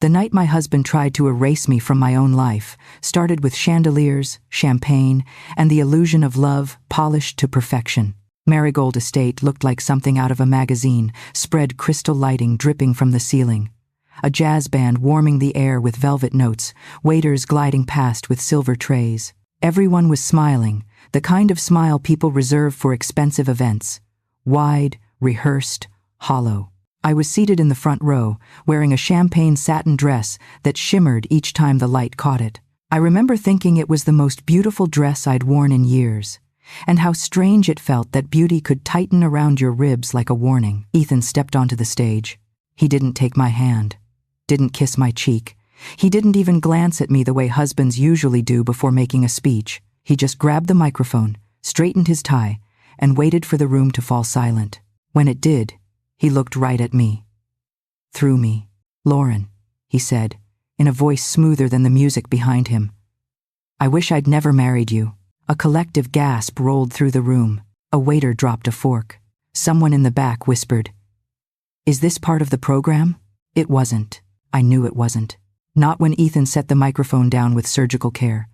The night my husband tried to erase me from my own life started with chandeliers, champagne, and the illusion of love polished to perfection. Marigold Estate looked like something out of a magazine, spread crystal lighting dripping from the ceiling. A jazz band warming the air with velvet notes, waiters gliding past with silver trays. Everyone was smiling, the kind of smile people reserve for expensive events. Wide, rehearsed, hollow. I was seated in the front row, wearing a champagne satin dress that shimmered each time the light caught it. I remember thinking it was the most beautiful dress I'd worn in years, and how strange it felt that beauty could tighten around your ribs like a warning. Ethan stepped onto the stage. He didn't take my hand, didn't kiss my cheek. He didn't even glance at me the way husbands usually do before making a speech. He just grabbed the microphone, straightened his tie, and waited for the room to fall silent. When it did, he looked right at me. Through me. "Lauren," he said, in a voice smoother than the music behind him. "I wish I'd never married you." A collective gasp rolled through the room. A waiter dropped a fork. Someone in the back whispered, "Is this part of the program?" It wasn't. I knew it wasn't. Not when Ethan set the microphone down with surgical care.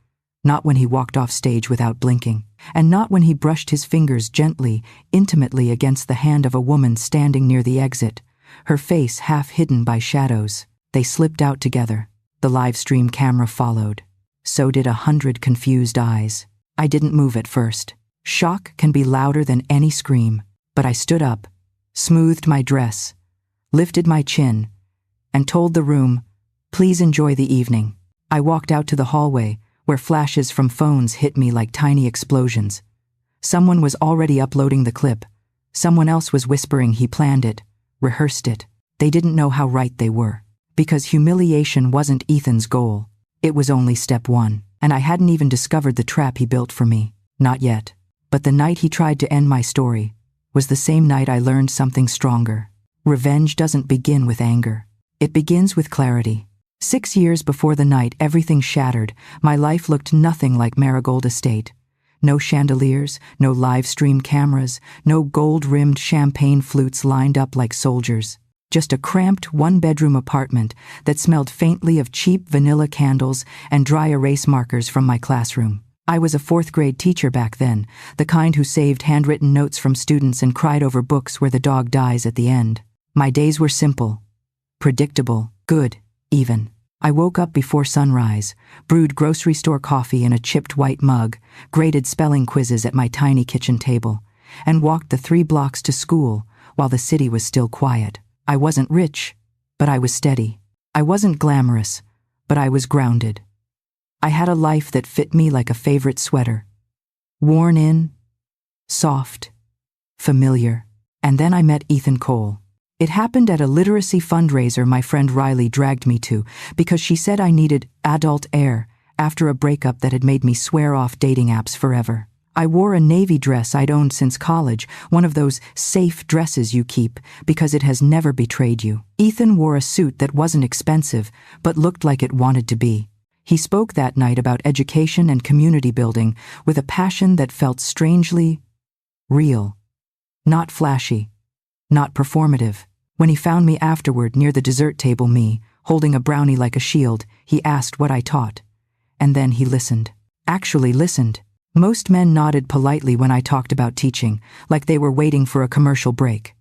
Not when he walked off stage without blinking. And not when he brushed his fingers gently, intimately against the hand of a woman standing near the exit, her face half hidden by shadows. They slipped out together. The live stream camera followed. So did 100 confused eyes. I didn't move at first. Shock can be louder than any scream. But I stood up, smoothed my dress, lifted my chin, and told the room, "Please enjoy the evening." I walked out to the hallway, where flashes from phones hit me like tiny explosions. Someone was already uploading the clip. Someone else was whispering he planned it, rehearsed it. They didn't know how right they were. Because humiliation wasn't Ethan's goal. It was only step one. And I hadn't even discovered the trap he built for me. Not yet. But the night he tried to end my story was the same night I learned something stronger. Revenge doesn't begin with anger. It begins with clarity. 6 years before the night everything shattered, my life looked nothing like Marigold Estate. No chandeliers, no live stream cameras, no gold-rimmed champagne flutes lined up like soldiers. Just a cramped one-bedroom apartment that smelled faintly of cheap vanilla candles and dry erase markers from my classroom. I was a 4th-grade teacher back then, the kind who saved handwritten notes from students and cried over books where the dog dies at the end. My days were simple, predictable, good, even. I woke up before sunrise, brewed grocery store coffee in a chipped white mug, graded spelling quizzes at my tiny kitchen table, and walked the 3 blocks to school while the city was still quiet. I wasn't rich, but I was steady. I wasn't glamorous, but I was grounded. I had a life that fit me like a favorite sweater. Worn in, soft, familiar. And then I met Ethan Cole. It happened at a literacy fundraiser my friend Riley dragged me to because she said I needed adult air after a breakup that had made me swear off dating apps forever. I wore a navy dress I'd owned since college, one of those safe dresses you keep because it has never betrayed you. Ethan wore a suit that wasn't expensive but looked like it wanted to be. He spoke that night about education and community building with a passion that felt strangely real. Not flashy. Not performative. When he found me afterward near the dessert table, holding a brownie like a shield, he asked what I taught. And then he listened. Actually listened. Most men nodded politely when I talked about teaching, like they were waiting for a commercial break.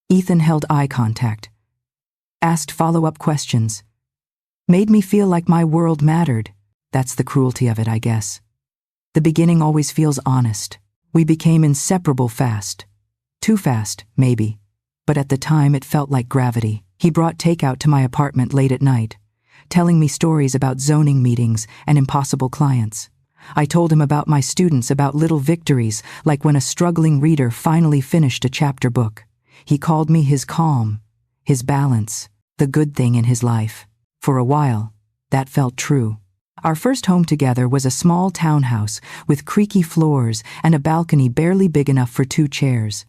Ethan held eye contact. Asked follow-up questions. Made me feel like my world mattered. That's the cruelty of it, I guess. The beginning always feels honest. We became inseparable fast. Too fast, maybe. But at the time it felt like gravity. He brought takeout to my apartment late at night, telling me stories about zoning meetings and impossible clients. I told him about my students, about little victories, like when a struggling reader finally finished a chapter book. He called me his calm, his balance, the good thing in his life. For a while, that felt true. Our first home together was a small townhouse with creaky floors and a balcony barely big enough for 2 chairs.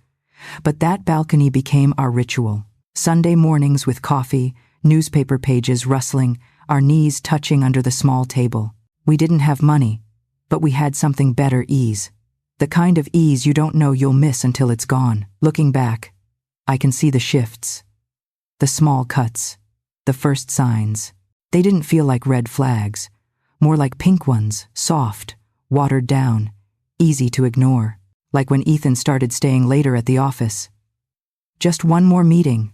But that balcony became our ritual. Sunday mornings with coffee, newspaper pages rustling, our knees touching under the small table. We didn't have money, but we had something better: ease. The kind of ease you don't know you'll miss until it's gone. Looking back, I can see the shifts, the small cuts, The first signs. They didn't feel like red flags, more like pink ones, soft, watered down, easy to ignore, like when Ethan started staying later at the office. "Just one more meeting,"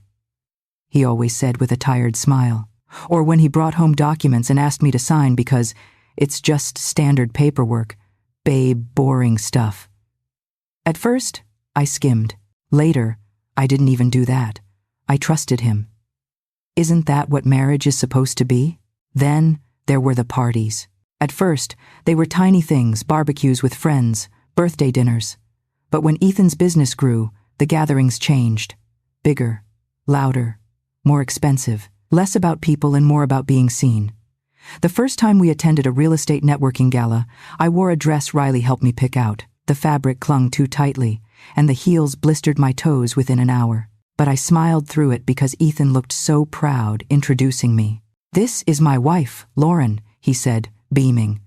he always said with a tired smile. Or when he brought home documents and asked me to sign because it's just standard paperwork, babe, boring stuff. At first, I skimmed. Later, I didn't even do that. I trusted him. Isn't that what marriage is supposed to be? Then, there were the parties. At first, they were tiny things, barbecues with friends, birthday dinners. But when Ethan's business grew, the gatherings changed. Bigger, louder, more expensive, less about people and more about being seen. The first time we attended a real estate networking gala, I wore a dress Riley helped me pick out. The fabric clung too tightly, and the heels blistered my toes within an hour. But I smiled through it because Ethan looked so proud introducing me. "This is my wife, Lauren," he said, beaming.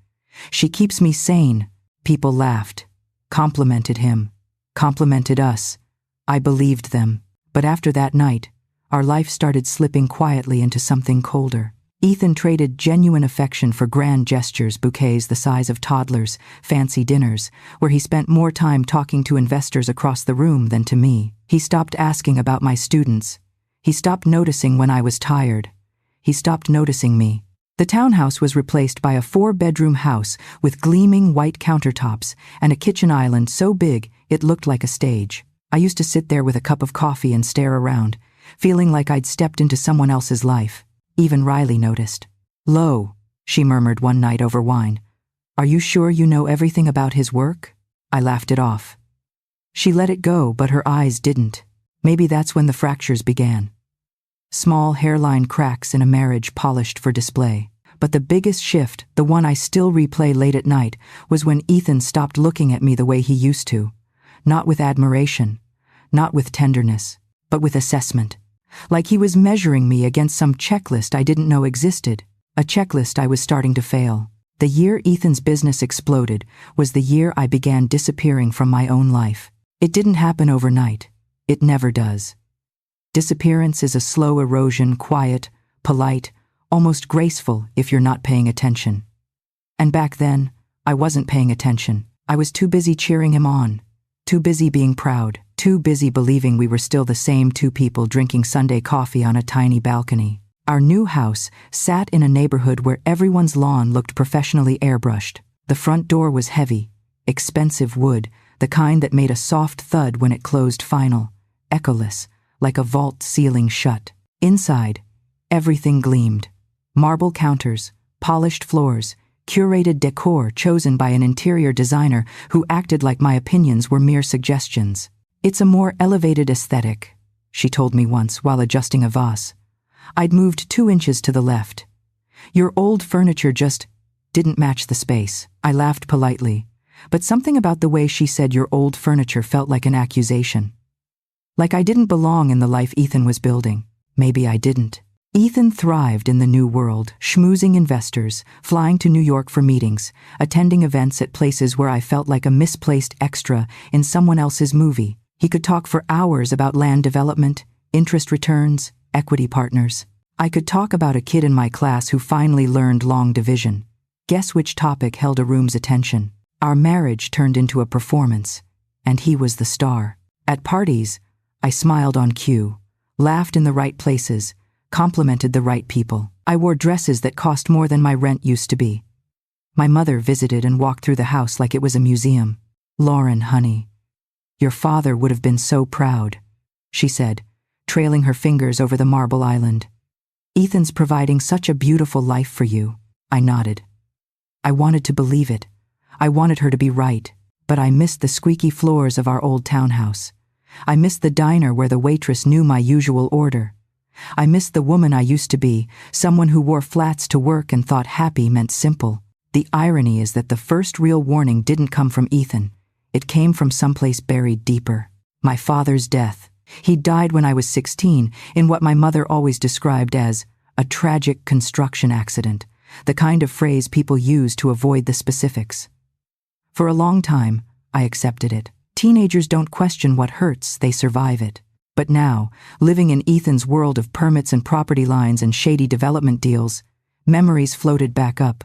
"She keeps me sane." People laughed, complimented him, complimented us. I believed them. But after that night, our life started slipping quietly into something colder. Ethan traded genuine affection for grand gestures, bouquets the size of toddlers, fancy dinners, where he spent more time talking to investors across the room than to me. He stopped asking about my students. He stopped noticing when I was tired. He stopped noticing me. The townhouse was replaced by a 4-bedroom house with gleaming white countertops and a kitchen island so big it looked like a stage. I used to sit there with a cup of coffee and stare around, feeling like I'd stepped into someone else's life. Even Riley noticed. "Lo," she murmured one night over wine. "Are you sure you know everything about his work?" I laughed it off. She let it go, but her eyes didn't. Maybe that's when the fractures began. Small hairline cracks in a marriage polished for display. But the biggest shift, the one I still replay late at night, was when Ethan stopped looking at me the way he used to. Not with admiration, not with tenderness, but with assessment. Like he was measuring me against some checklist I didn't know existed, a checklist I was starting to fail. The year Ethan's business exploded was the year I began disappearing from my own life. It didn't happen overnight. It never does. Disappearance is a slow erosion, quiet, polite, almost graceful if you're not paying attention. And back then, I wasn't paying attention. I was too busy cheering him on, too busy being proud, too busy believing we were still the same two people drinking Sunday coffee on a tiny balcony. Our new house sat in a neighborhood where everyone's lawn looked professionally airbrushed. The front door was heavy, expensive wood, the kind that made a soft thud when it closed final, echoless, like a vault ceiling shut. Inside, everything gleamed. Marble counters, polished floors, curated decor chosen by an interior designer who acted like my opinions were mere suggestions. "It's a more elevated aesthetic," she told me once while adjusting a vase. I'd moved 2 inches to the left. "Your old furniture just didn't match the space." I laughed politely, but something about the way she said "your old furniture" felt like an accusation. Like I didn't belong in the life Ethan was building. Maybe I didn't. Ethan thrived in the new world, schmoozing investors, flying to New York for meetings, attending events at places where I felt like a misplaced extra in someone else's movie. He could talk for hours about land development, interest returns, equity partners. I could talk about a kid in my class who finally learned long division. Guess which topic held a room's attention? Our marriage turned into a performance, and he was the star. At parties, I smiled on cue, laughed in the right places, complimented the right people. I wore dresses that cost more than my rent used to be. My mother visited and walked through the house like it was a museum. "Lauren, honey, your father would have been so proud," she said, trailing her fingers over the marble island. "Ethan's providing such a beautiful life for you." I nodded. I wanted to believe it. I wanted her to be right, but I missed the squeaky floors of our old townhouse. I missed the diner where the waitress knew my usual order. I missed the woman I used to be, someone who wore flats to work and thought happy meant simple. The irony is that the first real warning didn't come from Ethan. It came from someplace buried deeper. My father's death. He died when I was 16 in what my mother always described as a tragic construction accident, the kind of phrase people use to avoid the specifics. For a long time, I accepted it. Teenagers don't question what hurts, they survive it. But now, living in Ethan's world of permits and property lines and shady development deals, memories floated back up.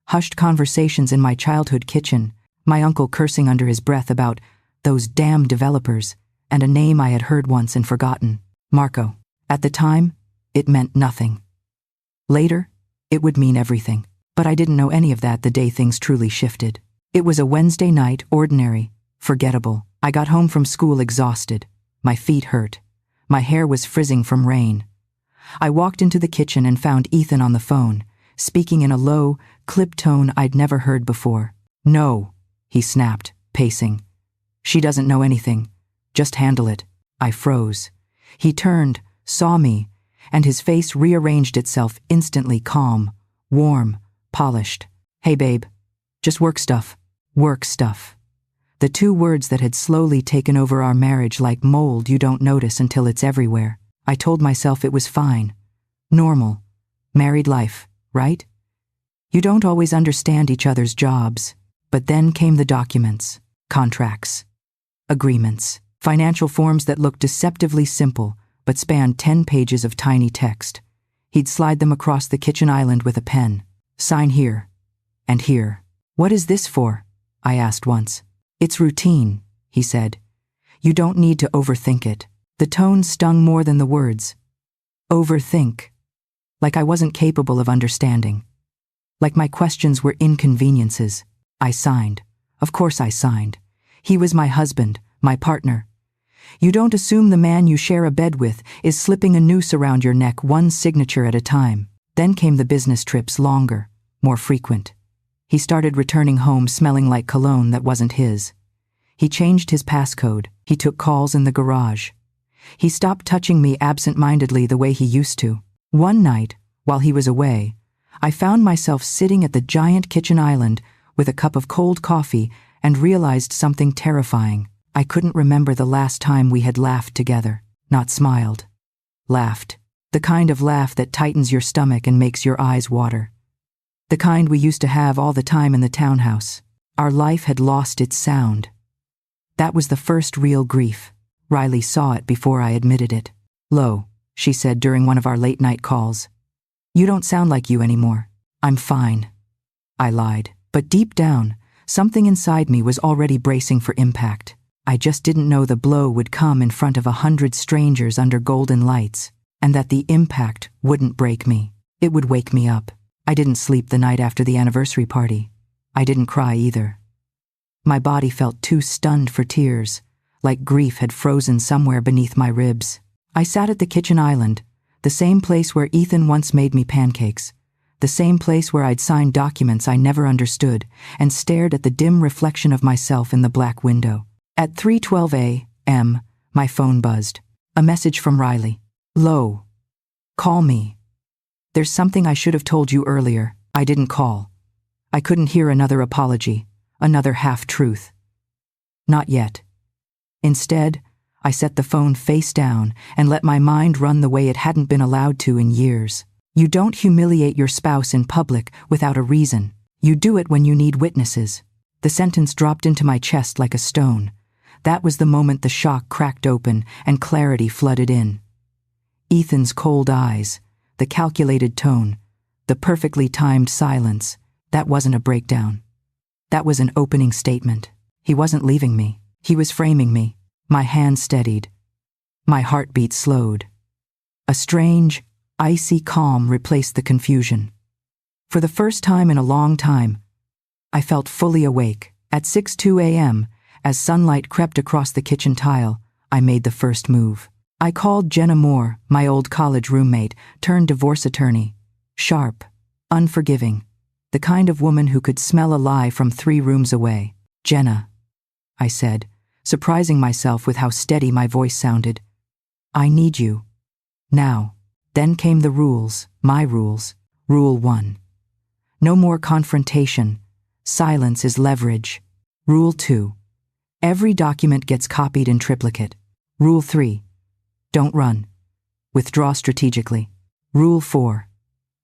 Hushed conversations in my childhood kitchen, my uncle cursing under his breath about those damn developers, and a name I had heard once and forgotten, Marco. At the time, it meant nothing. Later, it would mean everything. But I didn't know any of that the day things truly shifted. It was a Wednesday night, ordinary, forgettable. I got home from school exhausted. My feet hurt. My hair was frizzing from rain. I walked into the kitchen and found Ethan on the phone, speaking in a low, clipped tone I'd never heard before. "No," he snapped, pacing. "She doesn't know anything. Just handle it." I froze. He turned, saw me, and his face rearranged itself instantly calm, warm, polished. "Hey babe, just work stuff." Work stuff. The two words that had slowly taken over our marriage like mold you don't notice until it's everywhere. I told myself it was fine. Normal. Married life, right? You don't always understand each other's jobs. But then came the documents, contracts, agreements, financial forms that looked deceptively simple but spanned 10 pages of tiny text. He'd slide them across the kitchen island with a pen. "Sign here. And here." "What is this for?" I asked once. "It's routine," he said. "You don't need to overthink it." The tone stung more than the words. Overthink. Like I wasn't capable of understanding. Like my questions were inconveniences. I signed. Of course I signed. He was my husband, my partner. You don't assume the man you share a bed with is slipping a noose around your neck one signature at a time. Then came the business trips, longer, more frequent. He started returning home smelling like cologne that wasn't his. He changed his passcode. He took calls in the garage. He stopped touching me absent-mindedly the way he used to. One night, while he was away, I found myself sitting at the giant kitchen island with a cup of cold coffee and realized something terrifying. I couldn't remember the last time we had laughed together. Not smiled. Laughed. The kind of laugh that tightens your stomach and makes your eyes water. The kind we used to have all the time in the townhouse. Our life had lost its sound. That was the first real grief. Riley saw it before I admitted it. "Lo," she said during one of our late-night calls. "You don't sound like you anymore." "I'm fine." I lied. But deep down, something inside me was already bracing for impact. I just didn't know the blow would come in front of 100 strangers under golden lights, and that the impact wouldn't break me. It would wake me up. I didn't sleep the night after the anniversary party. I didn't cry either. My body felt too stunned for tears, like grief had frozen somewhere beneath my ribs. I sat at the kitchen island, the same place where Ethan once made me pancakes, the same place where I'd signed documents I never understood, and stared at the dim reflection of myself in the black window. At 3:12 a.m., my phone buzzed. A message from Riley. "Lo. Call me. There's something I should have told you earlier." I didn't call. I couldn't hear another apology, another half-truth. Not yet. Instead, I set the phone face down and let my mind run the way it hadn't been allowed to in years. You don't humiliate your spouse in public without a reason. You do it when you need witnesses. The sentence dropped into my chest like a stone. That was the moment the shock cracked open and clarity flooded in. Ethan's cold eyes, the calculated tone, the perfectly timed silence, that wasn't a breakdown. That was an opening statement. He wasn't leaving me. He was framing me. My hand steadied. My heartbeat slowed. A strange, icy calm replaced the confusion. For the first time in a long time, I felt fully awake. At 6:02 a.m., as sunlight crept across the kitchen tile, I made the first move. I called Jenna Moore, my old college roommate, turned divorce attorney. Sharp, unforgiving, the kind of woman who could smell a lie from 3 rooms away. "Jenna," I said, surprising myself with how steady my voice sounded. "I need you. Now." Then came the rules, my rules. Rule 1. No more confrontation. Silence is leverage. Rule 2. Every document gets copied in triplicate. Rule 3. Don't run. Withdraw strategically. Rule 4.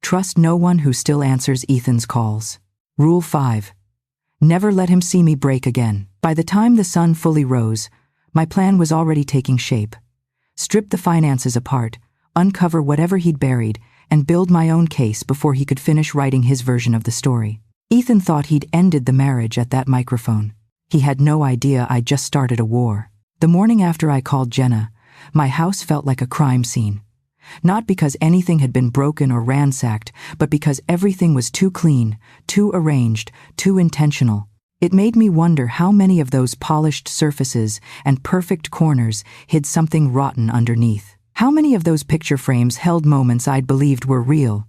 Trust no one who still answers Ethan's calls. Rule 5. Never let him see me break again. By the time the sun fully rose, my plan was already taking shape. strip the finances apart, uncover whatever he'd buried, and build my own case before he could finish writing his version of the story. Ethan thought he'd ended the marriage at that microphone. He had no idea I'd just started a war. The morning after I called Jenna, my house felt like a crime scene. Not because anything had been broken or ransacked, but because everything was too clean, too arranged, too intentional. It made me wonder how many of those polished surfaces and perfect corners hid something rotten underneath. How many of those picture frames held moments I'd believed were real,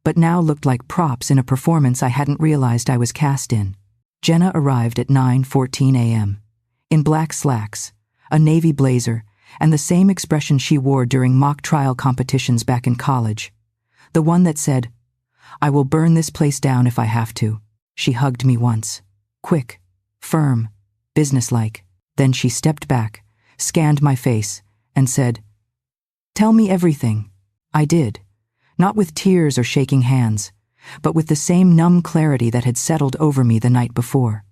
but now looked like props in a performance I hadn't realized I was cast in. Jenna arrived at 9:14 a.m. in black slacks, a navy blazer, and the same expression she wore during mock trial competitions back in college. The one that said, "I will burn this place down if I have to." She hugged me once. Quick, firm, businesslike. Then she stepped back, scanned my face, and said, "Tell me everything." I did, not with tears or shaking hands, but with the same numb clarity that had settled over me the night before.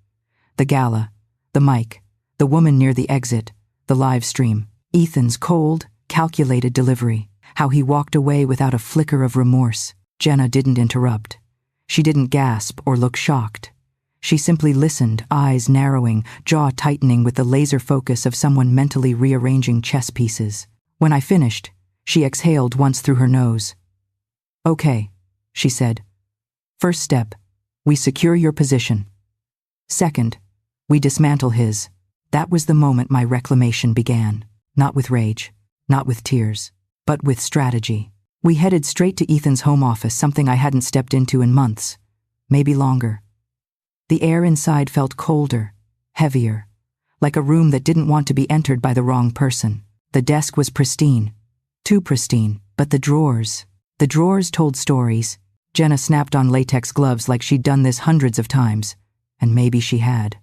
The gala, the mic, the woman near the exit, the live stream. Ethan's cold, calculated delivery, how he walked away without a flicker of remorse. Jenna didn't interrupt. She didn't gasp or look shocked. She simply listened, eyes narrowing, jaw tightening with the laser focus of someone mentally rearranging chess pieces. When I finished, she exhaled once through her nose. "Okay," she said. "First step, we secure your position. Second, we dismantle his." That was the moment my reclamation began. Not with rage, not with tears, but with strategy. We headed straight to Ethan's home office, something I hadn't stepped into in months, maybe longer. The air inside felt colder, heavier, like a room that didn't want to be entered by the wrong person. The desk was pristine, too pristine, but the drawers told stories. Jenna snapped on latex gloves like she'd done this hundreds of times, and maybe she had.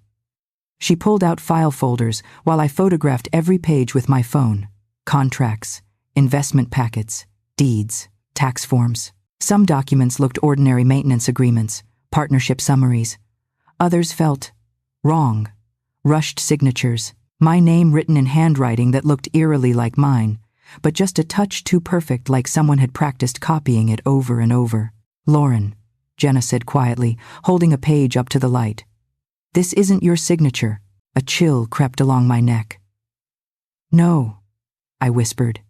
She pulled out file folders while I photographed every page with my phone. Contracts, investment packets, deeds, tax forms. Some documents looked ordinary maintenance agreements, partnership summaries. Others felt wrong, rushed signatures, my name written in handwriting that looked eerily like mine, but just a touch too perfect, like someone had practiced copying it over and over. "Lauren," Jenna said quietly, holding a page up to the light. "This isn't your signature." A chill crept along my neck. "No," I whispered.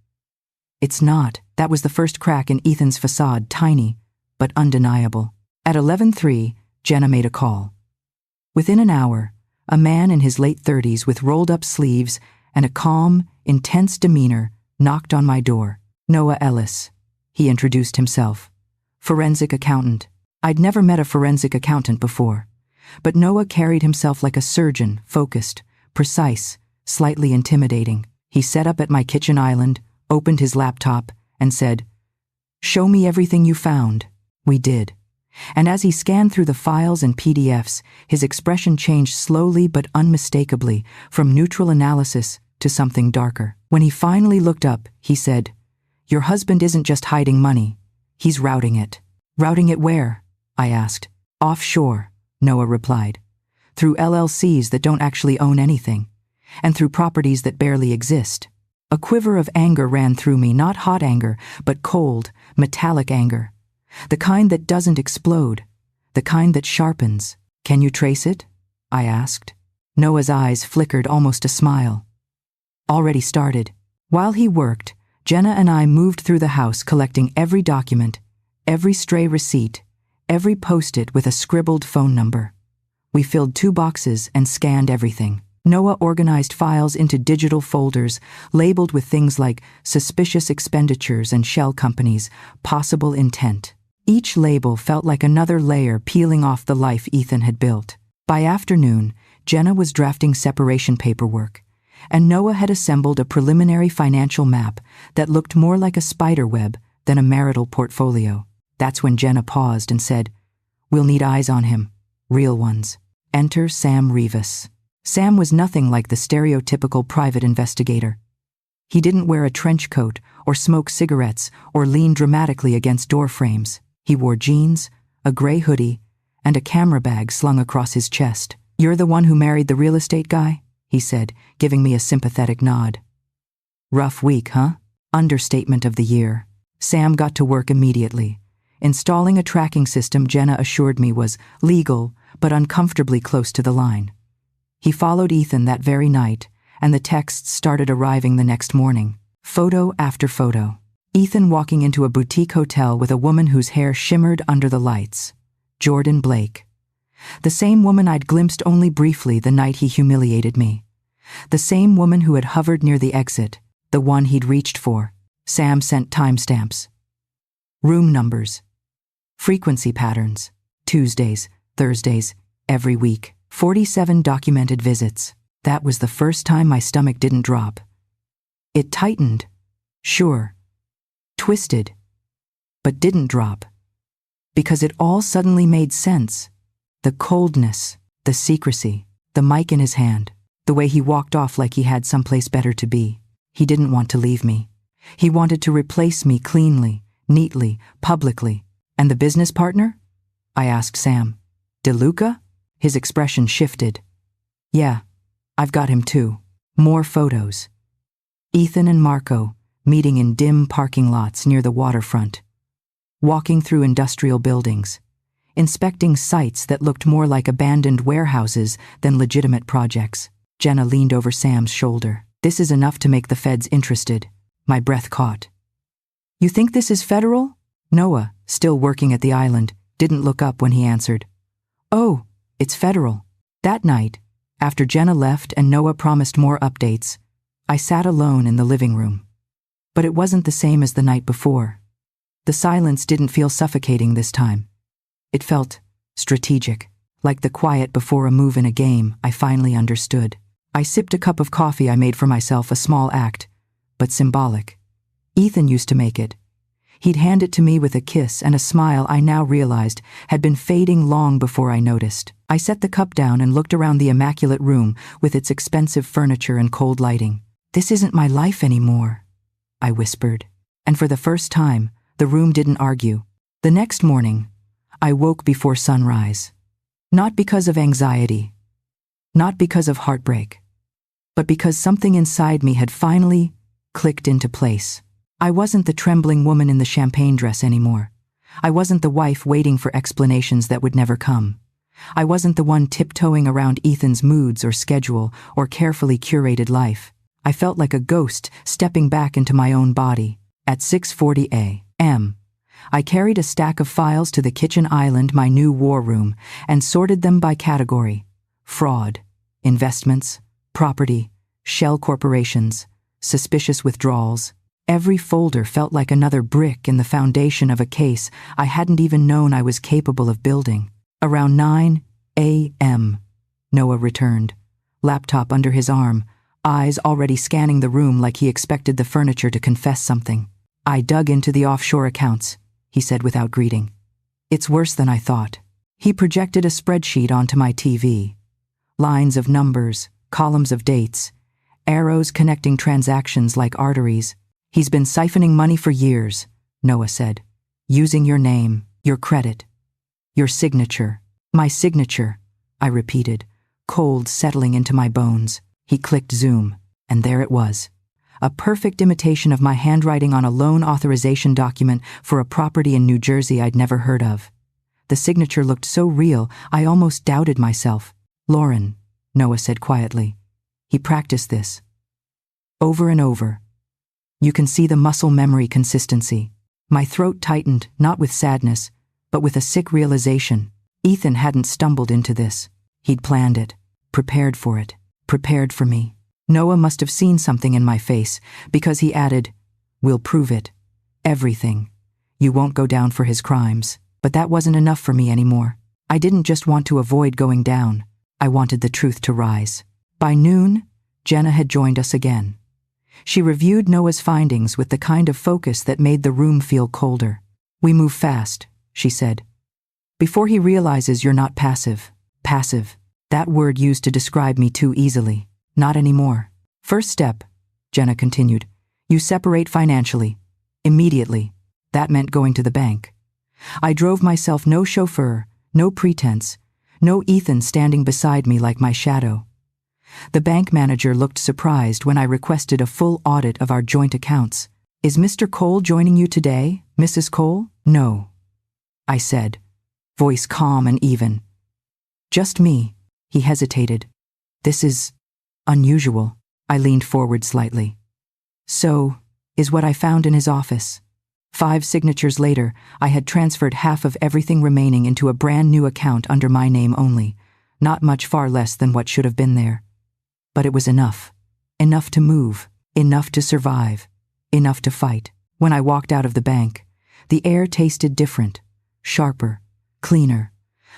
"It's not." That was the first crack in Ethan's facade, tiny, but undeniable. At 11:03, Jenna made a call. Within an hour, a man in his late 30s with rolled-up sleeves and a calm, intense demeanor knocked on my door. "Noah Ellis," he introduced himself. "Forensic accountant." I'd never met a forensic accountant before. But Noah carried himself like a surgeon, focused, precise, slightly intimidating. He set up at my kitchen island, opened his laptop, and said, "Show me everything you found." We did. And as he scanned through the files and PDFs, his expression changed slowly but unmistakably from neutral analysis to something darker. When he finally looked up, he said, "Your husband isn't just hiding money. He's routing it." "Routing it where?" I asked. "Offshore," Noah replied, "through LLCs that don't actually own anything, and through properties that barely exist." A quiver of anger ran through me, not hot anger, but cold, metallic anger. The kind that doesn't explode, the kind that sharpens. "Can you trace it?" I asked. Noah's eyes flickered almost a smile. "Already started." While he worked, Jenna and I moved through the house collecting every document, every stray receipt, every post-it with a scribbled phone number. We filled 2 boxes and scanned everything. Noah organized files into digital folders labeled with things like suspicious expenditures and shell companies, possible intent. Each label felt like another layer peeling off the life Ethan had built. By afternoon, Jenna was drafting separation paperwork, and Noah had assembled a preliminary financial map that looked more like a spider web than a marital portfolio. That's when Jenna paused and said, "We'll need eyes on him, real ones." Enter Sam Rivas. Sam was nothing like the stereotypical private investigator. He didn't wear a trench coat or smoke cigarettes or lean dramatically against door frames. He wore jeans, a gray hoodie, and a camera bag slung across his chest. "You're the one who married the real estate guy?" he said, giving me a sympathetic nod. Rough week, huh? Understatement of the year. Sam got to work immediately. Installing a tracking system Jenna assured me was legal, but uncomfortably close to the line. He followed Ethan that very night, and the texts started arriving the next morning. Photo after photo. Ethan walking into a boutique hotel with a woman whose hair shimmered under the lights. Jordan Blake. The same woman I'd glimpsed only briefly the night he humiliated me. The same woman who had hovered near the exit, the one he'd reached for. Sam sent timestamps. Room numbers. Frequency patterns. Tuesdays, Thursdays, every week. 47 documented visits. That was the first time my stomach didn't drop. It tightened, sure. Twisted, but didn't drop. Because it all suddenly made sense. The coldness, the secrecy, the mic in his hand, the way he walked off like he had someplace better to be. He didn't want to leave me. He wanted to replace me cleanly, neatly, publicly. And the business partner? I asked Sam. DeLuca? His expression shifted. Yeah, I've got him too. More photos. Ethan and Marco meeting in dim parking lots near the waterfront. Walking through industrial buildings. Inspecting sites that looked more like abandoned warehouses than legitimate projects. Jenna leaned over Sam's shoulder. This is enough to make the feds interested. My breath caught. You think this is federal? Noah, still working at the island, didn't look up when he answered. Oh, it's federal. That night, after Jenna left and Noah promised more updates, I sat alone in the living room. But it wasn't the same as the night before. The silence didn't feel suffocating this time. It felt strategic, like the quiet before a move in a game. I finally understood. I sipped a cup of coffee I made for myself, a small act, but symbolic. Ethan used to make it. He'd hand it to me with a kiss and a smile I now realized had been fading long before I noticed. I set the cup down and looked around the immaculate room with its expensive furniture and cold lighting. This isn't my life anymore, I whispered. And for the first time, the room didn't argue. The next morning, I woke before sunrise. Not because of anxiety, not because of heartbreak, but because something inside me had finally clicked into place. I wasn't the trembling woman in the champagne dress anymore. I wasn't the wife waiting for explanations that would never come. I wasn't the one tiptoeing around Ethan's moods or schedule or carefully curated life. I felt like a ghost stepping back into my own body. At 6:40 a.m., I carried a stack of files to the kitchen island, my new war room, and sorted them by category: fraud, investments, property, shell corporations, suspicious withdrawals. Every folder felt like another brick in the foundation of a case I hadn't even known I was capable of building. Around 9 a.m., Noah returned, laptop under his arm, eyes already scanning the room like he expected the furniture to confess something. I dug into the offshore accounts, he said without greeting. It's worse than I thought. He projected a spreadsheet onto my TV. Lines of numbers, columns of dates, arrows connecting transactions like arteries. He's been siphoning money for years, Noah said. Using your name, your credit, your signature. My signature, I repeated, cold settling into my bones. He clicked zoom, and there it was. A perfect imitation of my handwriting on a loan authorization document for a property in New Jersey I'd never heard of. The signature looked so real, I almost doubted myself. Lauren, Noah said quietly. He practiced this. Over and over. You can see the muscle memory consistency. My throat tightened, not with sadness, but with a sick realization. Ethan hadn't stumbled into this. He'd planned it, prepared for it, prepared for me. Noah must have seen something in my face, because he added, "We'll prove it. Everything. You won't go down for his crimes." But that wasn't enough for me anymore. I didn't just want to avoid going down. I wanted the truth to rise. By noon, Jenna had joined us again. She reviewed Noah's findings with the kind of focus that made the room feel colder. "We move fast," she said. "Before he realizes you're not passive." Passive. That word used to describe me too easily. Not anymore. "First step," Jenna continued, "you separate financially. Immediately." That meant going to the bank. I drove myself, no chauffeur, no pretense, no Ethan standing beside me like my shadow. The bank manager looked surprised when I requested a full audit of our joint accounts. "Is Mr. Cole joining you today, Mrs. Cole?" "No," I said, voice calm and even. "Just me." He hesitated. "This is unusual." I leaned forward slightly. "So, is what I found in his office." 5 signatures later, I had transferred half of everything remaining into a brand new account under my name only, not much, far less than what should have been there. But it was enough. Enough to move, enough to survive, enough to fight. When I walked out of the bank, the air tasted different, sharper, cleaner,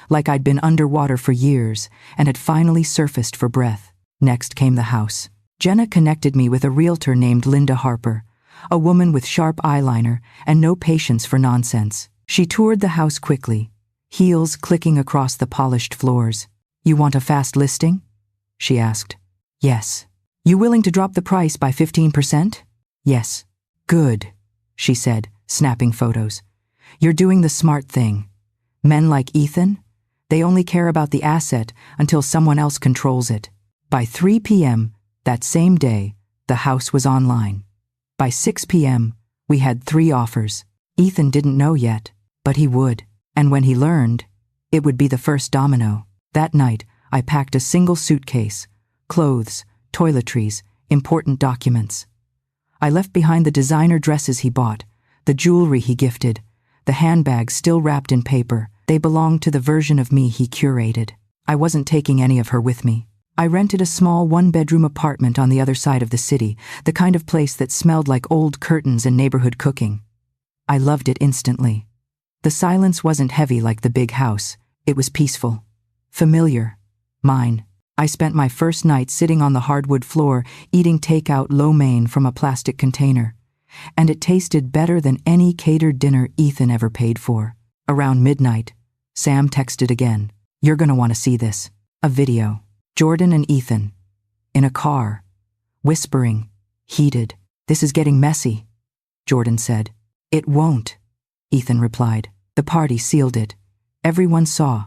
like I'd been underwater for years and had finally surfaced for breath. Next came the house. Jenna connected me with a realtor named Linda Harper, a woman with sharp eyeliner and no patience for nonsense. She toured the house quickly, heels clicking across the polished floors. "You want a fast listing?" she asked. "Yes." "You willing to drop the price by 15%? "Yes." "Good," she said, snapping photos. "You're doing the smart thing. Men like Ethan, they only care about the asset until someone else controls it." By 3 p.m. that same day, the house was online. By 6 p.m., we had 3 offers. Ethan didn't know yet, but he would. And when he learned, it would be the first domino. That night, I packed a single suitcase, clothes, toiletries, important documents. I left behind the designer dresses he bought, the jewelry he gifted, the handbags still wrapped in paper. They belonged to the version of me he curated. I wasn't taking any of her with me. I rented a small 1-bedroom apartment on the other side of the city, the kind of place that smelled like old curtains and neighborhood cooking. I loved it instantly. The silence wasn't heavy like the big house. It was peaceful, familiar, mine. I spent my first night sitting on the hardwood floor, eating takeout lo mein from a plastic container. And it tasted better than any catered dinner Ethan ever paid for. Around midnight, Sam texted again. "You're gonna want to see this." A video. Jordan and Ethan, in a car, whispering, heated. "This is getting messy," Jordan said. "It won't," Ethan replied. "The party sealed it. Everyone saw.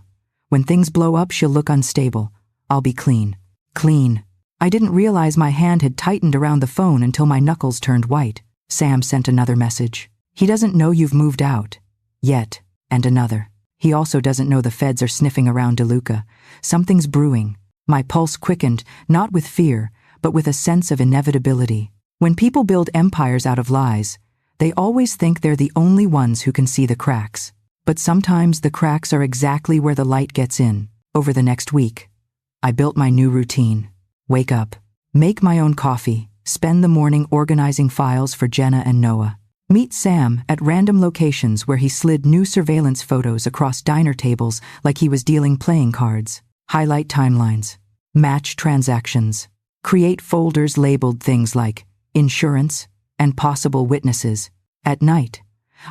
When things blow up, she'll look unstable. I'll be clean." Clean. I didn't realize my hand had tightened around the phone until my knuckles turned white. Sam sent another message. "He doesn't know you've moved out. Yet." And another. "He also doesn't know the feds are sniffing around DeLuca. Something's brewing." My pulse quickened, not with fear, but with a sense of inevitability. When people build empires out of lies, they always think they're the only ones who can see the cracks. But sometimes the cracks are exactly where the light gets in. Over the next week, I built my new routine. Wake up, make my own coffee, spend the morning organizing files for Jenna and Noah. Meet Sam at random locations where he slid new surveillance photos across diner tables like he was dealing playing cards. Highlight timelines, match transactions, create folders labeled things like insurance and possible witnesses. At night,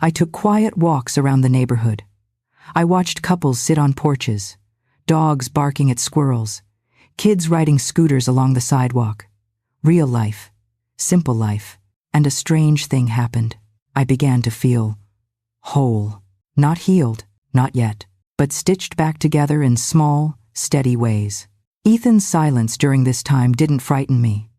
I took quiet walks around the neighborhood. I watched couples sit on porches, dogs barking at squirrels, kids riding scooters along the sidewalk. Real life, simple life, and a strange thing happened. I began to feel whole, not healed, not yet, but stitched back together in small, steady ways. Ethan's silence during this time didn't frighten me.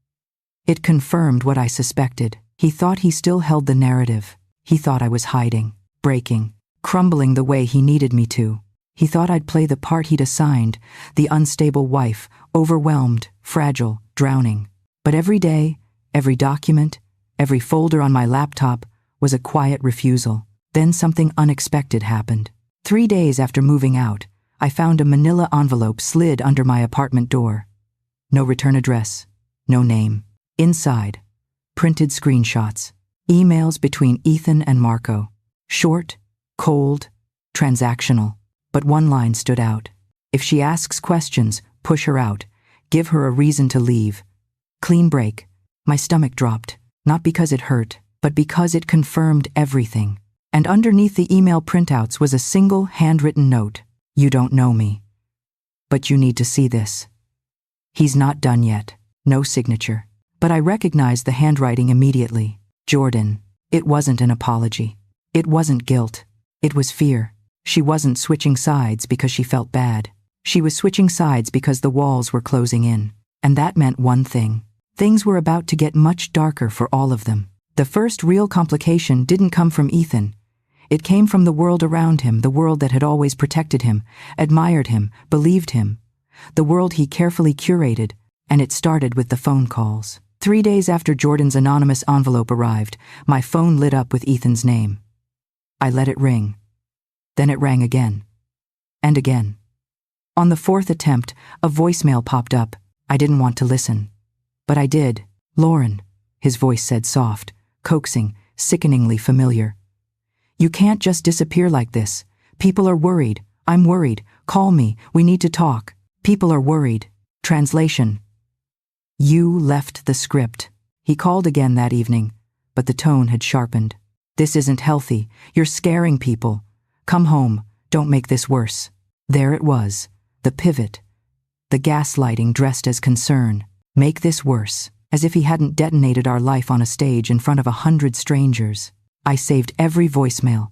It confirmed what I suspected. He thought he still held the narrative. He thought I was hiding, breaking, crumbling the way he needed me to. He thought I'd play the part he'd assigned, the unstable wife, overwhelmed, fragile, drowning. But every day, every document, every folder on my laptop was a quiet refusal. Then something unexpected happened. 3 days after moving out, I found a manila envelope slid under my apartment door. No return address, no name. Inside, printed screenshots, emails between Ethan and Marco. Short, cold, transactional. But one line stood out. "If she asks questions, push her out. Give her a reason to leave." Clean break. My stomach dropped, not because it hurt, but because it confirmed everything. And underneath the email printouts was a single handwritten note. "You don't know me, but you need to see this." He's not done yet. No signature. But I recognized the handwriting immediately. Jordan. It wasn't an apology. It wasn't guilt. It was fear. She wasn't switching sides because she felt bad. She was switching sides because the walls were closing in. And that meant one thing. Things were about to get much darker for all of them. The first real complication didn't come from Ethan. It came from the world around him, the world that had always protected him, admired him, believed him. The world he carefully curated, and it started with the phone calls. 3 days after Jordan's anonymous envelope arrived, my phone lit up with Ethan's name. I let it ring. Then it rang again. And again. On the fourth attempt, a voicemail popped up. I didn't want to listen. But I did. "Lauren," his voice said, soft, coaxing, sickeningly familiar. "You can't just disappear like this. People are worried. I'm worried. Call me. We need to talk. People are worried." Translation: "You left the script." He called again that evening, but the tone had sharpened. "This isn't healthy. You're scaring people. Come home. Don't make this worse." There it was, the pivot. The gaslighting dressed as concern. Make this worse, as if he hadn't detonated our life on a stage in front of 100 strangers. I saved every voicemail.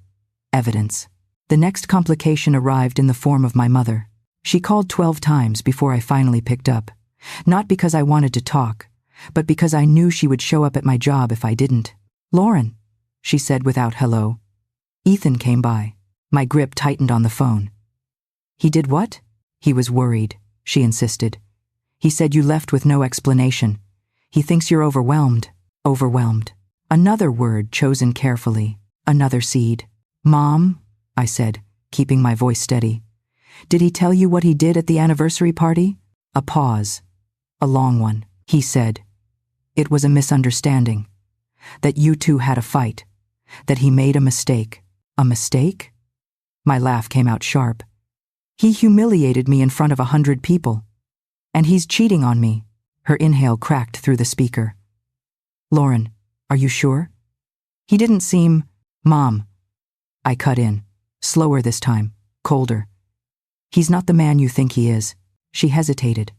Evidence. The next complication arrived in the form of my mother. She called 12 times before I finally picked up. Not because I wanted to talk, but because I knew she would show up at my job if I didn't. "Lauren," she said without hello. Ethan came by. My grip tightened on the phone. "He did what?" "He was worried," she insisted. "He said you left with no explanation. He thinks you're overwhelmed." Overwhelmed. Another word chosen carefully. Another seed. "Mom," I said, keeping my voice steady. "Did he tell you what he did at the anniversary party?" A pause. A long one. "He said it was a misunderstanding. That you two had a fight. That he made a mistake." "A mistake?" My laugh came out sharp. "He humiliated me in front of 100 people. And he's cheating on me." Her inhale cracked through the speaker. "Lauren, are you sure? He didn't seem—" "Mom." I cut in, slower this time, colder. "He's not the man you think he is." She hesitated.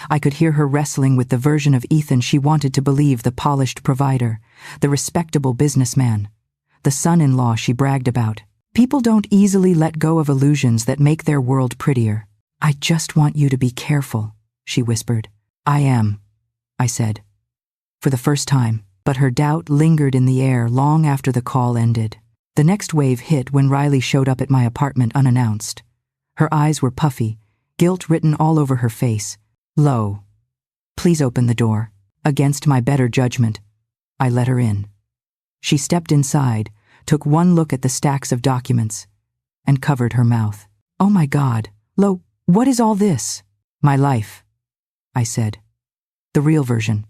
I could hear her wrestling with the version of Ethan she wanted to believe, the polished provider, the respectable businessman, the son-in-law she bragged about. People don't easily let go of illusions that make their world prettier. "I just want you to be careful," she whispered. "I am," I said. For the first time, but her doubt lingered in the air long after the call ended. The next wave hit when Riley showed up at my apartment unannounced. Her eyes were puffy, guilt written all over her face. "Low. Please open the door." Against my better judgment, I let her in. She stepped inside, took one look at the stacks of documents, and covered her mouth. "Oh my God, Lo, what is all this?" "My life," I said. "The real version.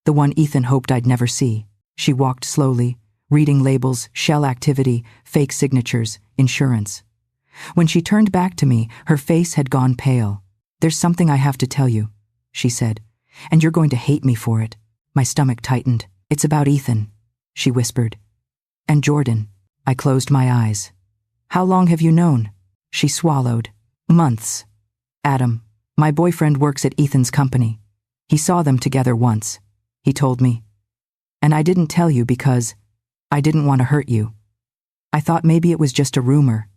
The one Ethan hoped I'd never see." She walked slowly, reading labels, shell activity, fake signatures, insurance. When she turned back to me, her face had gone pale. "There's something I have to tell you," she said, "and you're going to hate me for it." My stomach tightened. "It's about Ethan," she whispered. "And Jordan." I closed my eyes. "How long have you known?" She swallowed. "Months. Adam, my boyfriend, works at Ethan's company. He saw them together once, he told me. And I didn't tell you because I didn't want to hurt you. I thought maybe it was just a rumor."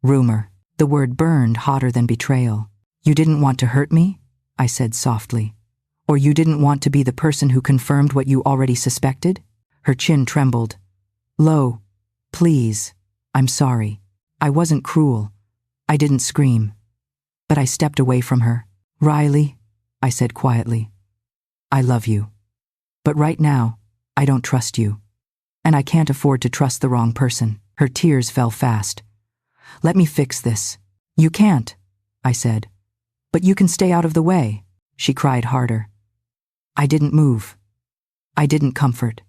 Rumor. The word burned hotter than betrayal. "You didn't want to hurt me?" I said softly. "Or you didn't want to be the person who confirmed what you already suspected?" Her chin trembled. "Lo, please, I'm sorry. I wasn't cruel. I didn't scream." But I stepped away from her. "Riley," I said quietly, "I love you. But right now, I don't trust you. And I can't afford to trust the wrong person." Her tears fell fast. "Let me fix this." "You can't," I said. "But you can stay out of the way." She cried harder. I didn't move. I didn't comfort.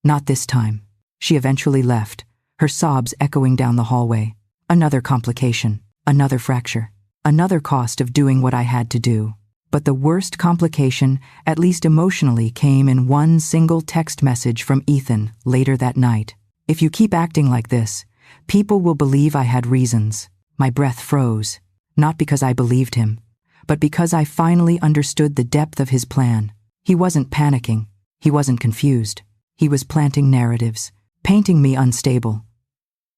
Not this time. She eventually left, her sobs echoing down the hallway. Another complication, another fracture, another cost of doing what I had to do. But the worst complication, at least emotionally, came in one single text message from Ethan later that night. "If you keep acting like this, people will believe I had reasons." My breath froze, not because I believed him, but because I finally understood the depth of his plan. He wasn't panicking. He wasn't confused. He was planting narratives, painting me unstable,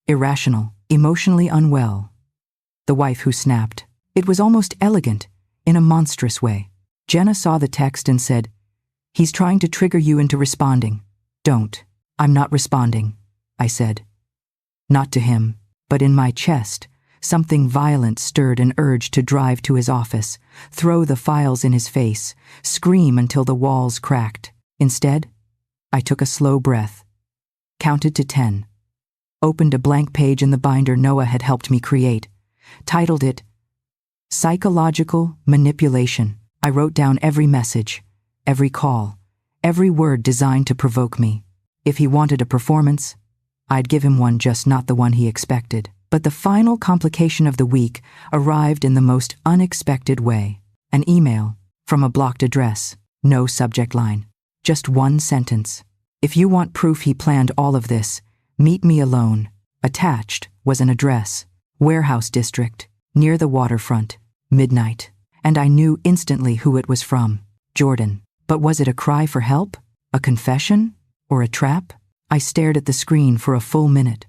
irrational, emotionally unwell. The wife who snapped. It was almost elegant, in a monstrous way. Jenna saw the text and said, "He's trying to trigger you into responding. Don't." "I'm not responding," I said. Not to him, but in my chest, something violent stirred an urge to drive to his office, throw the files in his face, scream until the walls cracked. Instead, I took a slow breath, counted to 10, opened a blank page in the binder Noah had helped me create, titled it Psychological Manipulation. I wrote down every message, every call, every word designed to provoke me. If he wanted a performance, I'd give him one, just not the one he expected. But the final complication of the week arrived in the most unexpected way. An email from a blocked address, no subject line, just one sentence. "If you want proof he planned all of this, meet me alone." Attached was an address, Warehouse District, near the waterfront, midnight. And I knew instantly who it was from, Jordan. But was it a cry for help? A confession? Or a trap? I stared at the screen for a full minute,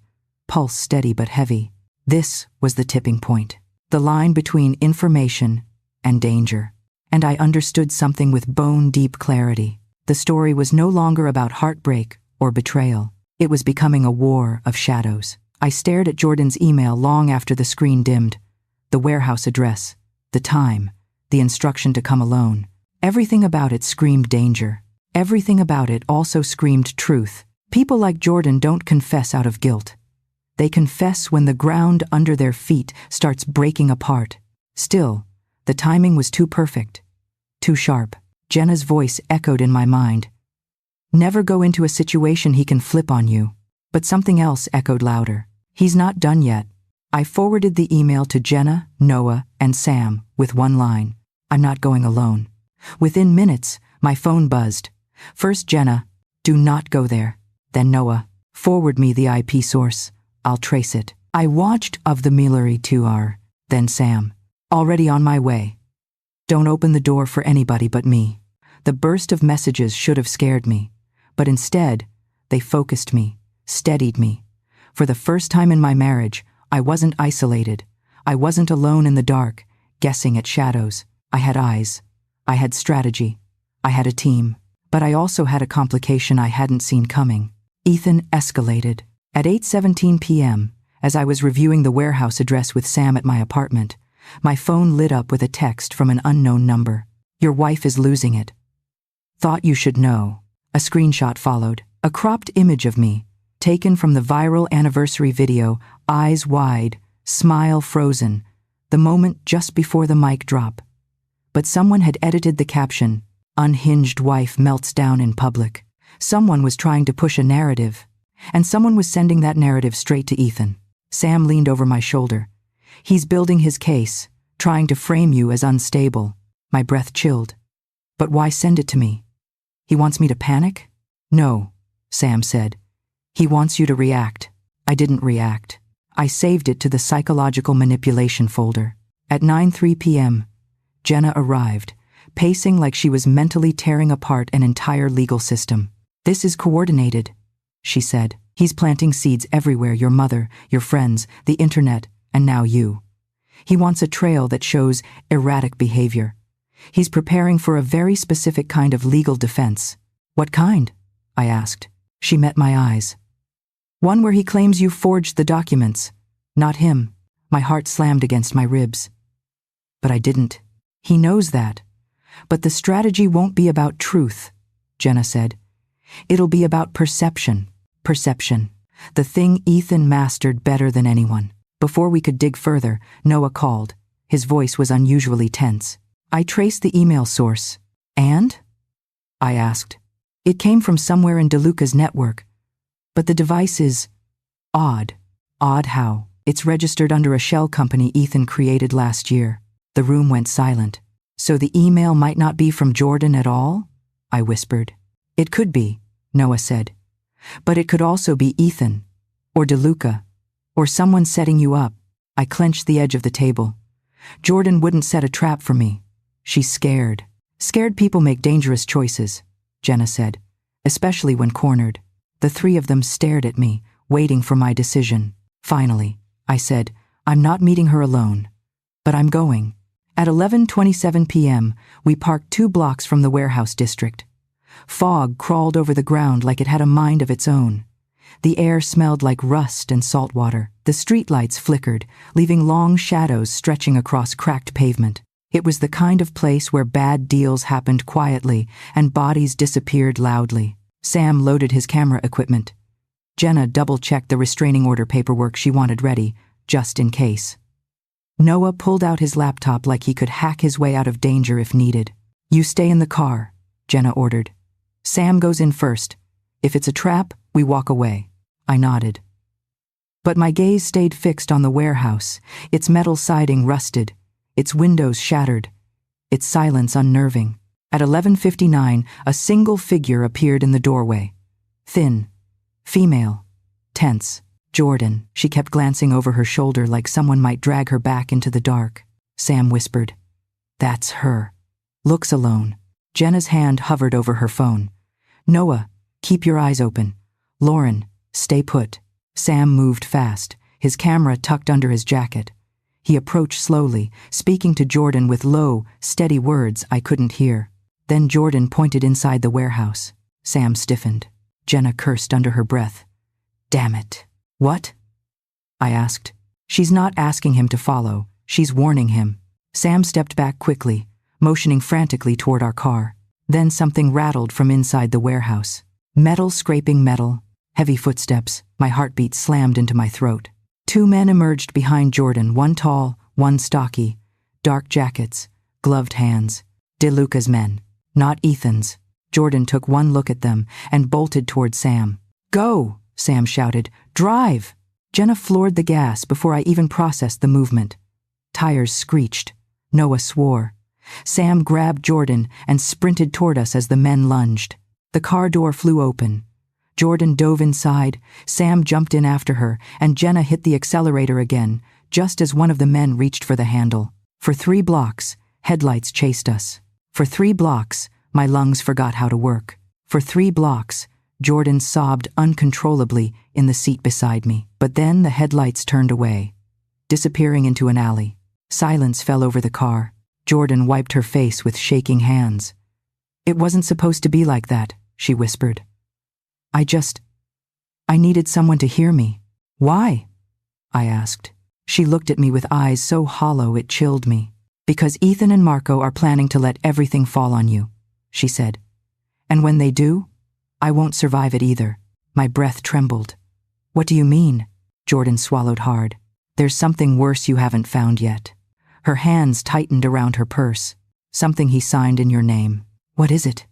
pulse steady but heavy. This was the tipping point, the line between information and danger. And I understood something with bone-deep clarity. The story was no longer about heartbreak or betrayal. It was becoming a war of shadows. I stared at Jordan's email long after the screen dimmed. The warehouse address, the time, the instruction to come alone. Everything about it screamed danger. Everything about it also screamed truth. People like Jordan don't confess out of guilt. They confess when the ground under their feet starts breaking apart. Still, the timing was too perfect, too sharp. Jenna's voice echoed in my mind. "Never go into a situation he can flip on you." But something else echoed louder. "He's not done yet." I forwarded the email to Jenna, Noah, and Sam with one line: "I'm not going alone." Within minutes, my phone buzzed. First Jenna, "Do not go there." Then Noah, "Forward me the IP source. I'll trace it." I watched of the Millery 2R. Then Sam, "Already on my way. Don't open the door for anybody but me." The burst of messages should have scared me, but instead, they focused me, steadied me. For the first time in my marriage, I wasn't isolated. I wasn't alone in the dark, guessing at shadows. I had eyes. I had strategy. I had a team. But I also had a complication I hadn't seen coming. Ethan escalated. At 8:17 p.m., as I was reviewing the warehouse address with Sam at my apartment, my phone lit up with a text from an unknown number. "Your wife is losing it. Thought you should know." A screenshot followed. A cropped image of me, taken from the viral anniversary video, eyes wide, smile frozen, the moment just before the mic drop. But someone had edited the caption, "Unhinged wife melts down in public." Someone was trying to push a narrative, and someone was sending that narrative straight to Ethan. Sam leaned over my shoulder. "He's building his case, trying to frame you as unstable." My breath chilled. "But why send it to me? He wants me to panic?" "No," Sam said. "He wants you to react." I didn't react. I saved it to the psychological manipulation folder. At 9:03 p.m., Jenna arrived, pacing like she was mentally tearing apart an entire legal system. "This is coordinated," she said. "He's planting seeds everywhere, your mother, your friends, the internet, and now you. He wants a trail that shows erratic behavior. He's preparing for a very specific kind of legal defense." "What kind?" I asked. She met my eyes. "One where he claims you forged the documents, not him." My heart slammed against my ribs. "But I didn't. He knows that. But the strategy won't be about truth," Jenna said. "It'll be about perception. Perception. The thing Ethan mastered better than anyone." Before we could dig further, Noah called. His voice was unusually tense. "I traced the email source." "And?" I asked. "It came from somewhere in DeLuca's network. But the device is odd." "Odd how?" "It's registered under a shell company Ethan created last year." The room went silent. "So the email might not be from Jordan at all?" I whispered. "It could be," Noah said. "But it could also be Ethan, or DeLuca, or someone setting you up." I clenched the edge of the table. "Jordan wouldn't set a trap for me. She's scared." "Scared people make dangerous choices," Jenna said, "especially when cornered." The three of them stared at me, waiting for my decision. Finally, I said, "I'm not meeting her alone. But I'm going. At 11:27 p.m., we parked 2 blocks from the warehouse district. Fog crawled over the ground like it had a mind of its own. The air smelled like rust and salt water. The streetlights flickered, leaving long shadows stretching across cracked pavement. It was the kind of place where bad deals happened quietly and bodies disappeared loudly. Sam loaded his camera equipment. Jenna double-checked the restraining order paperwork she wanted ready, just in case. Noah pulled out his laptop like he could hack his way out of danger if needed. "You stay in the car," Jenna ordered. "Sam goes in first. If it's a trap, we walk away." I nodded. But my gaze stayed fixed on the warehouse, its metal siding rusted, its windows shattered, its silence unnerving. At 11:59, a single figure appeared in the doorway. Thin, female, tense. "Jordan," she kept glancing over her shoulder like someone might drag her back into the dark. Sam whispered, "That's her. Looks alone." Jenna's hand hovered over her phone. "Noah, keep your eyes open. Lauren, stay put." Sam moved fast, his camera tucked under his jacket. He approached slowly, speaking to Jordan with low, steady words I couldn't hear. Then Jordan pointed inside the warehouse. Sam stiffened. Jenna cursed under her breath. "Damn it." "What?" I asked. "She's not asking him to follow. She's warning him." Sam stepped back quickly, motioning frantically toward our car. Then something rattled from inside the warehouse. Metal scraping metal, heavy footsteps. My heartbeat slammed into my throat. 2 men emerged behind Jordan, one tall, one stocky. Dark jackets, gloved hands. DeLuca's men, not Ethan's. Jordan took one look at them and bolted toward Sam. "Go!" Sam shouted. "Drive!" Jenna floored the gas before I even processed the movement. Tires screeched. Noah swore. Sam grabbed Jordan and sprinted toward us as the men lunged. The car door flew open. Jordan dove inside, Sam jumped in after her, and Jenna hit the accelerator again, just as one of the men reached for the handle. For 3 blocks, headlights chased us. For 3 blocks, my lungs forgot how to work. For 3 blocks, Jordan sobbed uncontrollably in the seat beside me. But then the headlights turned away, disappearing into an alley. Silence fell over the car. Jordan wiped her face with shaking hands. "It wasn't supposed to be like that," she whispered. I needed someone to hear me." "Why?" I asked. She looked at me with eyes so hollow it chilled me. "Because Ethan and Marco are planning to let everything fall on you," she said. "And when they do, I won't survive it either." My breath trembled. "What do you mean?" Jordan swallowed hard. "There's something worse you haven't found yet." Her hands tightened around her purse. "Something he signed in your name." "What is it?"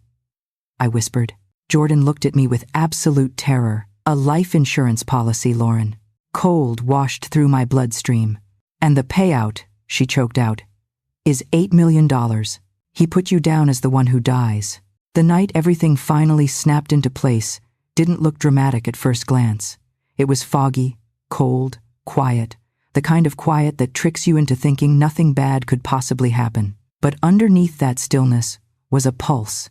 I whispered. Jordan looked at me with absolute terror. "A life insurance policy, Lauren." Cold washed through my bloodstream. "And the payout," she choked out, "is $8 million. He put you down as the one who dies." The night everything finally snapped into place didn't look dramatic at first glance. It was foggy, cold, quiet, the kind of quiet that tricks you into thinking nothing bad could possibly happen. But underneath that stillness was a pulse,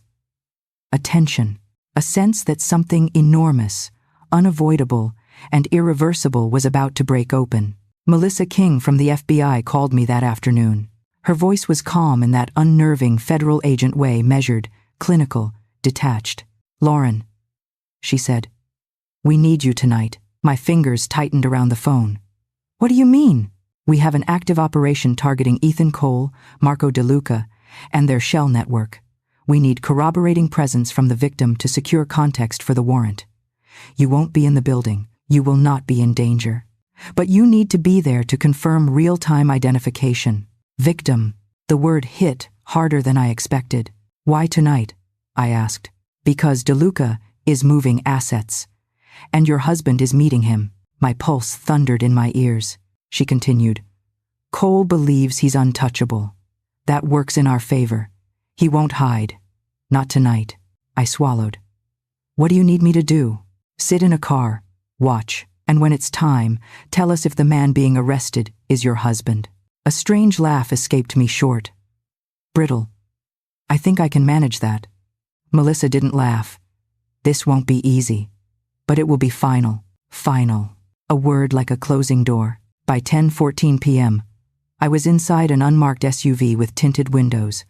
a tension, a sense that something enormous, unavoidable, and irreversible was about to break open. Melissa King from the FBI called me that afternoon. Her voice was calm in that unnerving federal agent way, measured, clinical, detached. "Lauren," she said, "we need you tonight." My fingers tightened around the phone. "What do you mean?" "We have an active operation targeting Ethan Cole, Marco DeLuca, and their shell network. We need corroborating presence from the victim to secure context for the warrant. You won't be in the building. You will not be in danger. But you need to be there to confirm real-time identification." Victim. The word hit harder than I expected. "Why tonight?" I asked. "Because DeLuca is moving assets, and your husband is meeting him." My pulse thundered in my ears. She continued, "Cole believes he's untouchable. That works in our favor. He won't hide. Not tonight." I swallowed. "What do you need me to do?" "Sit in a car, watch, and when it's time, tell us if the man being arrested is your husband." A strange laugh escaped me short. Brittle. "I think I can manage that." Melissa didn't laugh. "This won't be easy, but it will be final." Final. A word like a closing door. By 10:14 p.m., I was inside an unmarked SUV with tinted windows,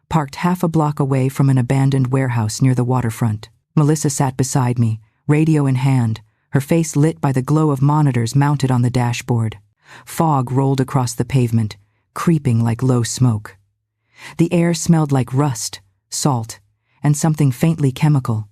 parked half a block away from an abandoned warehouse near the waterfront. Melissa sat beside me, radio in hand, her face lit by the glow of monitors mounted on the dashboard. Fog rolled across the pavement, creeping like low smoke. The air smelled like rust, salt, and something faintly chemical.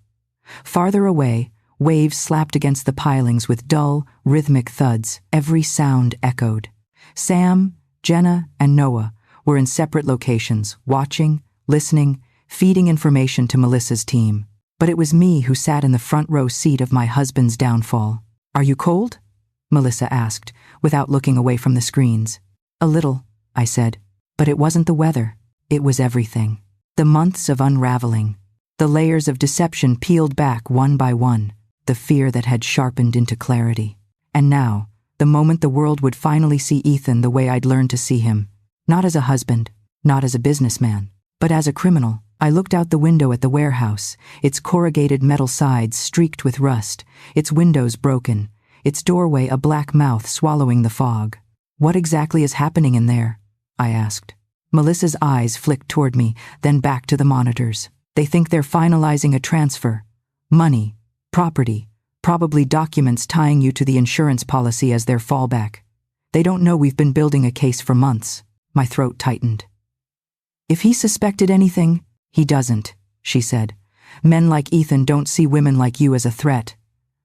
Farther away, waves slapped against the pilings with dull, rhythmic thuds. Every sound echoed. Sam, Jenna, and Noah were in separate locations, watching, listening, feeding information to Melissa's team. But it was me who sat in the front row seat of my husband's downfall. "Are you cold?" Melissa asked, without looking away from the screens. "A little," I said. But it wasn't the weather. It was everything. The months of unraveling. The layers of deception peeled back one by one. The fear that had sharpened into clarity. And now, the moment the world would finally see Ethan the way I'd learned to see him. Not as a husband, not as a businessman, but as a criminal. I looked out the window at the warehouse, its corrugated metal sides streaked with rust, its windows broken, its doorway a black mouth swallowing the fog. "What exactly is happening in there?" I asked. Melissa's eyes flicked toward me, then back to the monitors. "They think they're finalizing a transfer. Money, property, probably documents tying you to the insurance policy as their fallback. They don't know we've been building a case for months." My throat tightened. "If he suspected anything, he doesn't," she said. "Men like Ethan don't see women like you as a threat.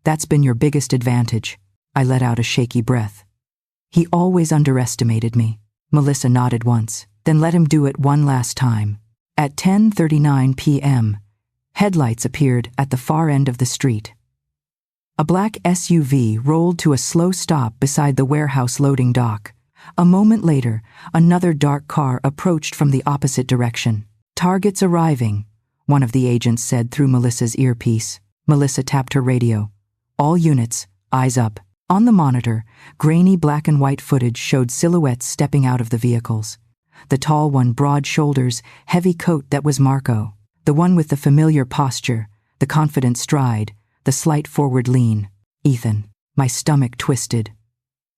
That's been your biggest advantage." I let out a shaky breath. "He always underestimated me." Melissa nodded once, then let him do it one last time. At 10:39 p.m., headlights appeared at the far end of the street. A black SUV rolled to a slow stop beside the warehouse loading dock. A moment later, another dark car approached from the opposite direction. "Target's arriving," one of the agents said through Melissa's earpiece. Melissa tapped her radio. "All units, eyes up." On the monitor, grainy black and white footage showed silhouettes stepping out of the vehicles. The tall one, broad shoulders, heavy coat, that was Marco. The one with the familiar posture, the confident stride, the slight forward lean. Ethan. My stomach twisted.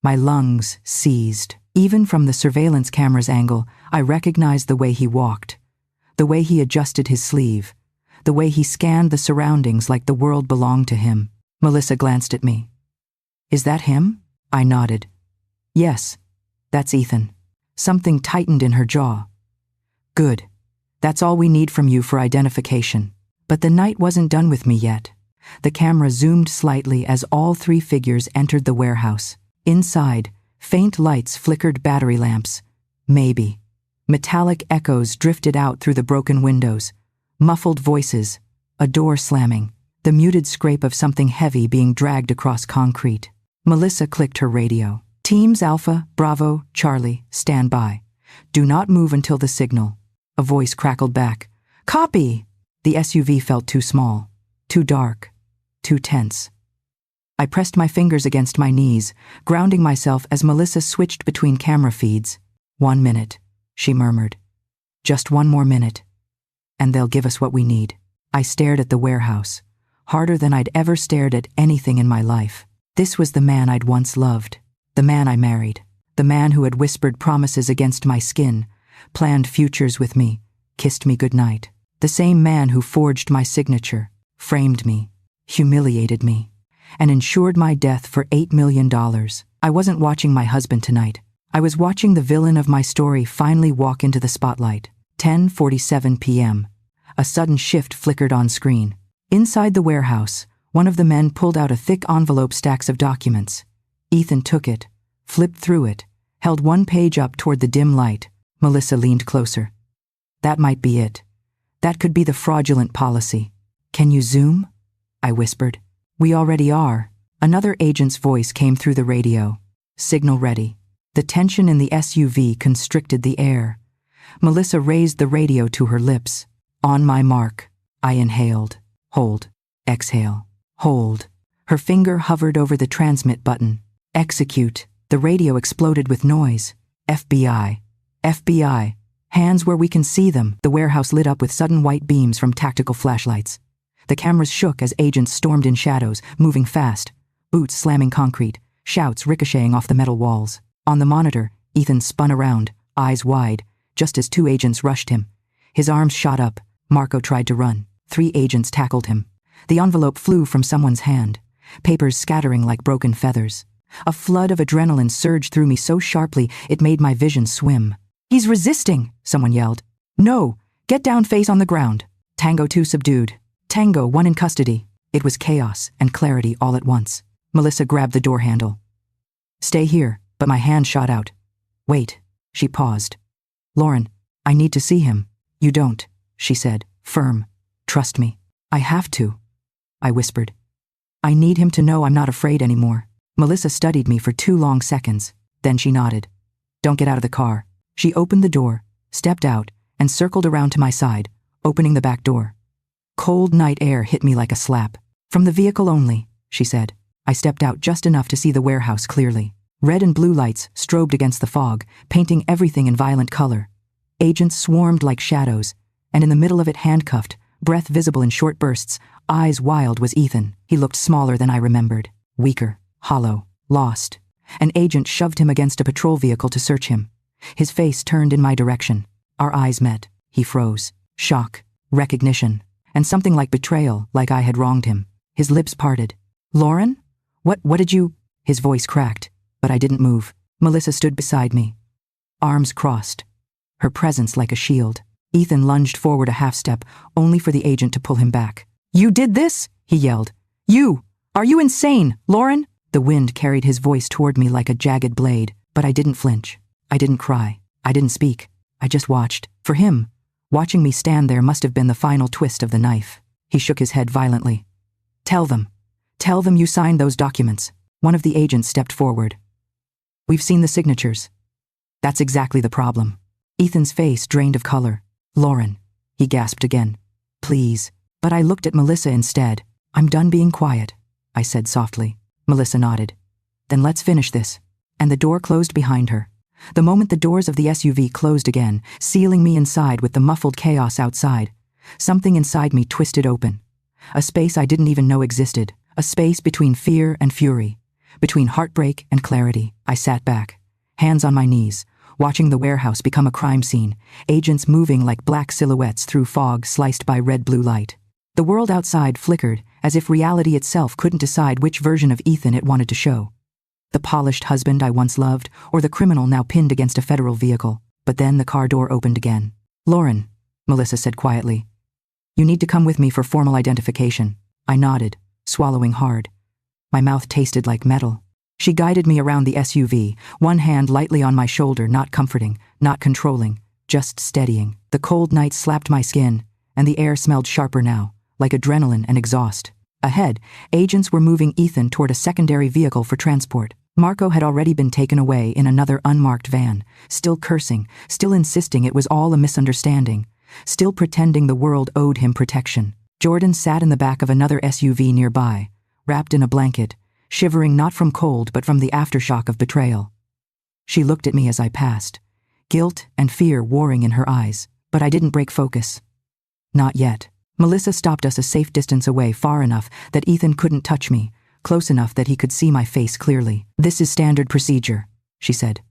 My lungs seized. Even from the surveillance camera's angle, I recognized the way he walked, the way he adjusted his sleeve, the way he scanned the surroundings like the world belonged to him. Melissa glanced at me. "Is that him?" I nodded. "Yes, that's Ethan." Something tightened in her jaw. "Good. That's all we need from you for identification." But the night wasn't done with me yet. The camera zoomed slightly as all three figures entered the warehouse. Inside, faint lights flickered battery lamps. Maybe. Metallic echoes drifted out through the broken windows. Muffled voices. A door slamming. The muted scrape of something heavy being dragged across concrete. Melissa clicked her radio. "Teams Alpha, Bravo, Charlie, stand by. Do not move until the signal." A voice crackled back. "Copy!" The SUV felt too small, too dark, too tense. I pressed my fingers against my knees, grounding myself as Melissa switched between camera feeds. "1 minute," she murmured. "Just 1 more minute. And they'll give us what we need." I stared at the warehouse, harder than I'd ever stared at anything in my life. This was the man I'd once loved, the man I married, the man who had whispered promises against my skin, planned futures with me, kissed me goodnight. The same man who forged my signature, framed me, humiliated me, and ensured my death for $8 million. I wasn't watching my husband tonight. I was watching the villain of my story finally walk into the spotlight. 10:47 p.m. A sudden shift flickered on screen. Inside the warehouse, one of the men pulled out a thick envelope, stacks of documents. Ethan took it, flipped through it, held one page up toward the dim light. Melissa leaned closer. "That might be it. That could be the fraudulent policy." "Can you zoom?" I whispered. "We already are." Another agent's voice came through the radio. "Signal ready." The tension in the SUV constricted the air. Melissa raised the radio to her lips. "On my mark." I inhaled. Hold. Exhale. Hold. Her finger hovered over the transmit button. Execute. The radio exploded with noise. "FBI. FBI. Hands where we can see them." The warehouse lit up with sudden white beams from tactical flashlights. The cameras shook as agents stormed in shadows, moving fast. Boots slamming concrete, shouts ricocheting off the metal walls. On the monitor, Ethan spun around, eyes wide, just as 2 agents rushed him. His arms shot up. Marco tried to run. 3 agents tackled him. The envelope flew from someone's hand, papers scattering like broken feathers. A flood of adrenaline surged through me so sharply it made my vision swim. "He's resisting," someone yelled. "No, get down, face on the ground." Tango 2 subdued. Tango 1 in custody. It was chaos and clarity all at once. Melissa grabbed the door handle. "Stay here," but my hand shot out. "Wait." She paused. "Lauren, I need to see him." "You don't," she said, firm. "Trust me." "I have to," I whispered. "I need him to know I'm not afraid anymore." Melissa studied me for 2 long seconds. Then she nodded. "Don't get out of the car." She opened the door, stepped out, and circled around to my side, opening the back door. Cold night air hit me like a slap. "From the vehicle only," she said. I stepped out just enough to see the warehouse clearly. Red and blue lights strobed against the fog, painting everything in violent color. Agents swarmed like shadows, and in the middle of it, handcuffed, breath visible in short bursts, eyes wild, was Ethan. He looked smaller than I remembered, weaker, hollow, lost. An agent shoved him against a patrol vehicle to search him. His face turned in my direction. Our eyes met. He froze. Shock, recognition, and something like betrayal, like I had wronged him. His lips parted. "Lauren? What did you—" His voice cracked, but I didn't move. Melissa stood beside me, arms crossed, her presence like a shield. Ethan lunged forward a half step, only for the agent to pull him back. "You did this?" he yelled. "You! Are you insane, Lauren?" The wind carried his voice toward me like a jagged blade, but I didn't flinch. I didn't cry. I didn't speak. I just watched. For him, watching me stand there must have been the final twist of the knife. He shook his head violently. Tell them you signed those documents." One of the agents stepped forward. "We've seen the signatures." "That's exactly the problem." Ethan's face drained of color. "Lauren," he gasped again. "Please." But I looked at Melissa instead. "I'm done being quiet," I said softly. Melissa nodded. "Then let's finish this." And the door closed behind her. The moment the doors of the SUV closed again, sealing me inside with the muffled chaos outside, something inside me twisted open. A space I didn't even know existed. A space between fear and fury, between heartbreak and clarity. I sat back, hands on my knees, watching the warehouse become a crime scene, agents moving like black silhouettes through fog sliced by red-blue light. The world outside flickered, as if reality itself couldn't decide which version of Ethan it wanted to show. The polished husband I once loved, or the criminal now pinned against a federal vehicle. But then the car door opened again. "Lauren," Melissa said quietly, "you need to come with me for formal identification." I nodded, swallowing hard. My mouth tasted like metal. She guided me around the SUV, one hand lightly on my shoulder, not comforting, not controlling, just steadying. The cold night slapped my skin, and the air smelled sharper now, like adrenaline and exhaust. Ahead, agents were moving Ethan toward a secondary vehicle for transport. Marco had already been taken away in another unmarked van, still cursing, still insisting it was all a misunderstanding, still pretending the world owed him protection. Jordan sat in the back of another SUV nearby, wrapped in a blanket, shivering not from cold but from the aftershock of betrayal. She looked at me as I passed, guilt and fear warring in her eyes, but I didn't break focus. Not yet. Melissa stopped us a safe distance away, far enough that Ethan couldn't touch me, close enough that he could see my face clearly. "This is standard procedure," she said.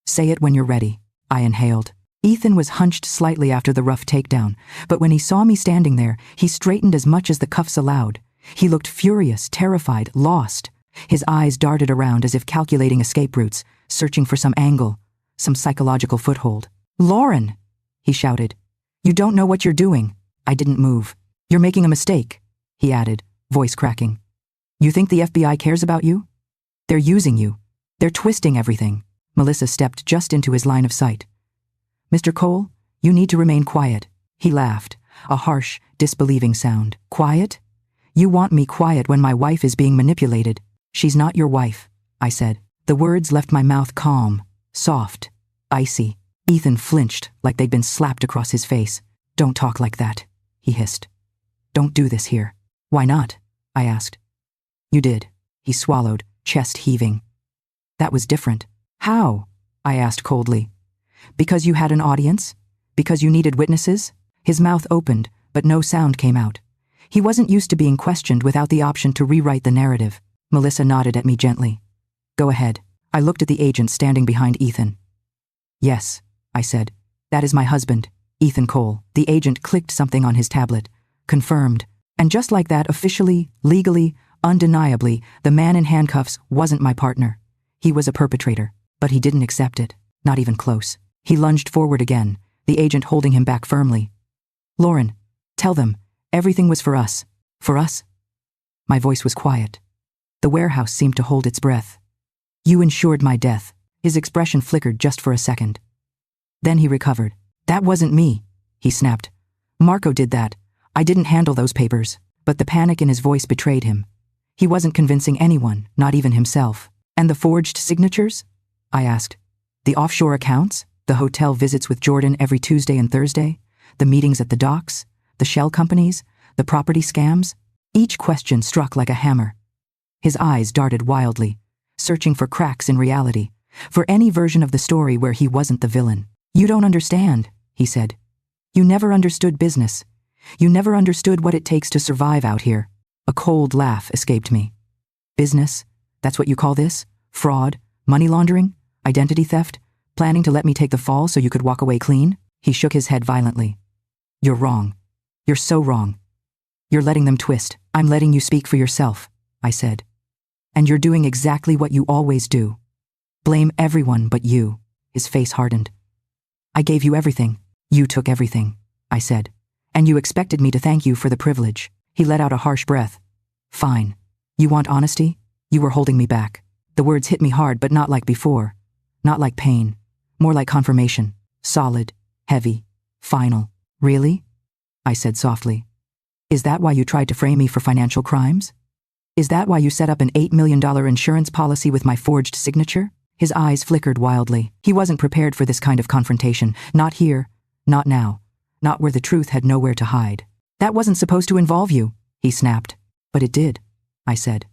"Say it when you're ready." I inhaled. Ethan was hunched slightly after the rough takedown, but when he saw me standing there, he straightened as much as the cuffs allowed. He looked furious, terrified, lost. His eyes darted around as if calculating escape routes, searching for some angle, some psychological foothold. "Lauren!" he shouted. "You don't know what you're doing." I didn't move. "You're making a mistake," he added, voice cracking. "You think the FBI cares about you? They're using you. They're twisting everything." Melissa stepped just into his line of sight. "Mr. Cole, you need to remain quiet." He laughed, a harsh, disbelieving sound. "Quiet? You want me quiet when my wife is being manipulated?" "She's not your wife," I said. The words left my mouth calm, soft, icy. Ethan flinched like they'd been slapped across his face. "Don't talk like that," he hissed. "Don't do this here." "Why not?" I asked. "You did." He swallowed, chest heaving. "That was different." "How?" I asked coldly. "Because you had an audience? Because you needed witnesses?" His mouth opened, but no sound came out. He wasn't used to being questioned without the option to rewrite the narrative. Melissa nodded at me gently. "Go ahead." I looked at the agent standing behind Ethan. Yes, I said. That is my husband, Ethan Cole. The agent clicked something on his tablet. Confirmed. And just like that, officially, legally, undeniably, the man in handcuffs wasn't my partner. He was a perpetrator, but he didn't accept it, not even close. He lunged forward again, the agent holding him back firmly. Lauren, tell them, everything was for us. For us? My voice was quiet. The warehouse seemed to hold its breath. You ensured my death. His expression flickered just for a second. Then he recovered. That wasn't me, he snapped. Marco did that. I didn't handle those papers, but the panic in his voice betrayed him. He wasn't convincing anyone, not even himself. And the forged signatures? I asked. The offshore accounts? The hotel visits with Jordan every Tuesday and Thursday? The meetings at the docks? The shell companies? The property scams? Each question struck like a hammer. His eyes darted wildly, searching for cracks in reality, for any version of the story where he wasn't the villain. You don't understand, he said. You never understood business. You never understood what it takes to survive out here. A cold laugh escaped me. Business? That's what you call this? Fraud? Money laundering? Identity theft? Planning to let me take the fall so you could walk away clean? He shook his head violently. You're wrong. You're so wrong. You're letting them twist. I'm letting you speak for yourself, I said. And you're doing exactly what you always do. Blame everyone but you. His face hardened. I gave you everything. You took everything, I said. And you expected me to thank you for the privilege. He let out a harsh breath. Fine. You want honesty? You were holding me back. The words hit me hard, but not like before. Not like pain. More like confirmation. Solid. Heavy. Final. Really? I said softly. Is that why you tried to frame me for financial crimes? Is that why you set up an $8 million insurance policy with my forged signature? His eyes flickered wildly. He wasn't prepared for this kind of confrontation. Not here. Not now. Not where the truth had nowhere to hide. That wasn't supposed to involve you, he snapped. But it did, I said.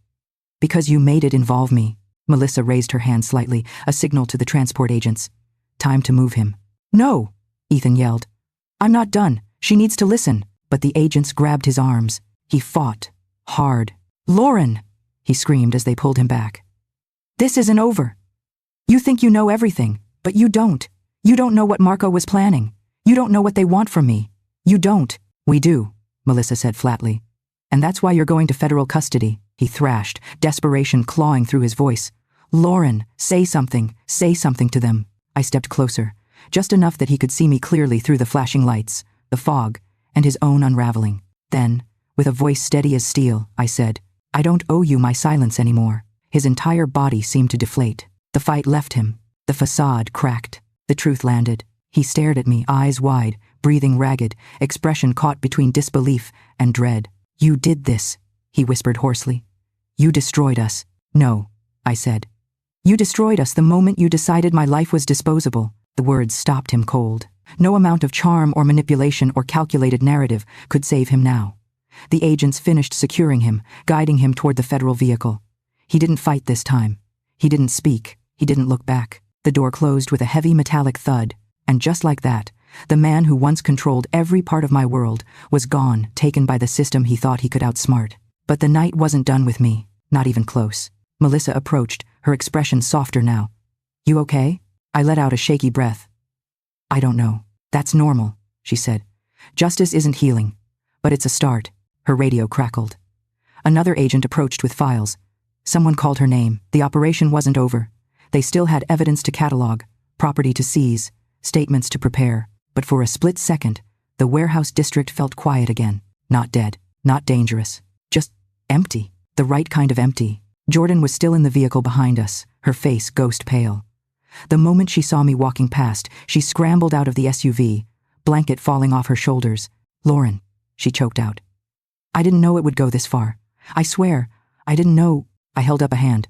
Because you made it involve me. Melissa raised her hand slightly, a signal to the transport agents. Time to move him. No, Ethan yelled. I'm not done. She needs to listen. But the agents grabbed his arms. He fought. Hard. Lauren, he screamed as they pulled him back. This isn't over. You think you know everything, but you don't. You don't know what Marco was planning. You don't know what they want from me. You don't. We do, Melissa said flatly. And that's why you're going to federal custody, he thrashed, desperation clawing through his voice. Lauren, say something to them. I stepped closer, just enough that he could see me clearly through the flashing lights, the fog, and his own unraveling. Then, with a voice steady as steel, I said, I don't owe you my silence anymore. His entire body seemed to deflate. The fight left him. The facade cracked. The truth landed. He stared at me, eyes wide, breathing ragged, expression caught between disbelief and dread. You did this, he whispered hoarsely. You destroyed us. No, I said. You destroyed us the moment you decided my life was disposable. The words stopped him cold. No amount of charm or manipulation or calculated narrative could save him now. The agents finished securing him, guiding him toward the federal vehicle. He didn't fight this time. He didn't speak. He didn't look back. The door closed with a heavy metallic thud, and just like that, the man who once controlled every part of my world was gone, taken by the system he thought he could outsmart. But the night wasn't done with me, not even close. Melissa approached, her expression softer now. You okay? I let out a shaky breath. I don't know. That's normal, she said. Justice isn't healing, but it's a start. Her radio crackled. Another agent approached with files. Someone called her name. The operation wasn't over. They still had evidence to catalog, property to seize, statements to prepare. But for a split second, the warehouse district felt quiet again. Not dead, not dangerous, just empty. The right kind of empty. Jordan was still in the vehicle behind us, her face ghost pale. The moment she saw me walking past, she scrambled out of the SUV, blanket falling off her shoulders. Lauren, she choked out. I didn't know it would go this far. I swear, I didn't know. I held up a hand.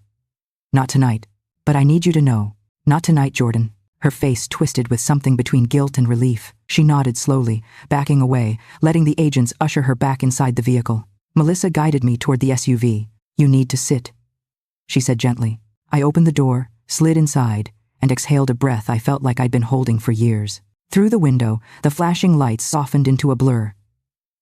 Not tonight. But I need you to know. Not tonight, Jordan. Her face twisted with something between guilt and relief. She nodded slowly, backing away, letting the agents usher her back inside the vehicle. Melissa guided me toward the SUV. You need to sit, she said gently. I opened the door, slid inside, and exhaled a breath I felt like I'd been holding for years. Through the window, the flashing lights softened into a blur.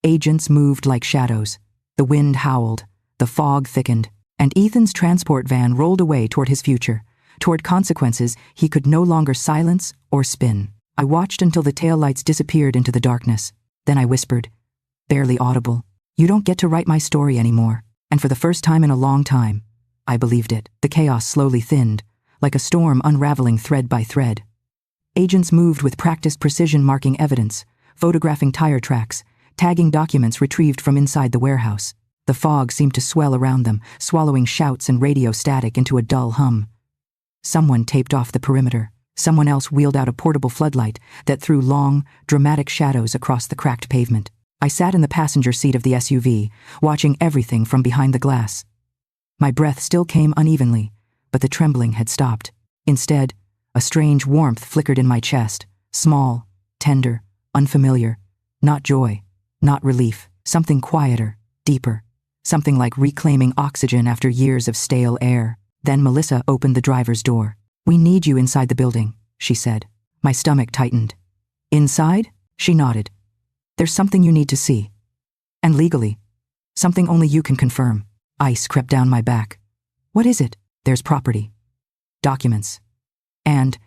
Agents moved like shadows. The wind howled, the fog thickened, and Ethan's transport van rolled away toward his future, Toward consequences he could no longer silence or spin. I watched until the taillights disappeared into the darkness. Then I whispered, barely audible, "You don't get to write my story anymore." And for the first time in a long time, I believed it. The chaos slowly thinned, like a storm unraveling thread by thread. Agents moved with practiced precision, marking evidence, photographing tire tracks, tagging documents retrieved from inside the warehouse. The fog seemed to swell around them, swallowing shouts and radio static into a dull hum. Someone taped off the perimeter. Someone else wheeled out a portable floodlight that threw long, dramatic shadows across the cracked pavement. I sat in the passenger seat of the SUV, watching everything from behind the glass. My breath still came unevenly, but the trembling had stopped. Instead, a strange warmth flickered in my chest, small, tender, unfamiliar. Not joy, not relief, something quieter, deeper, something like reclaiming oxygen after years of stale air. Then Melissa opened the driver's door. "We need you inside the building," she said. My stomach tightened. "Inside?" She nodded. "There's something you need to see. And legally. Something only you can confirm." Ice crept down my back. "What is it?" "There's property. Documents. And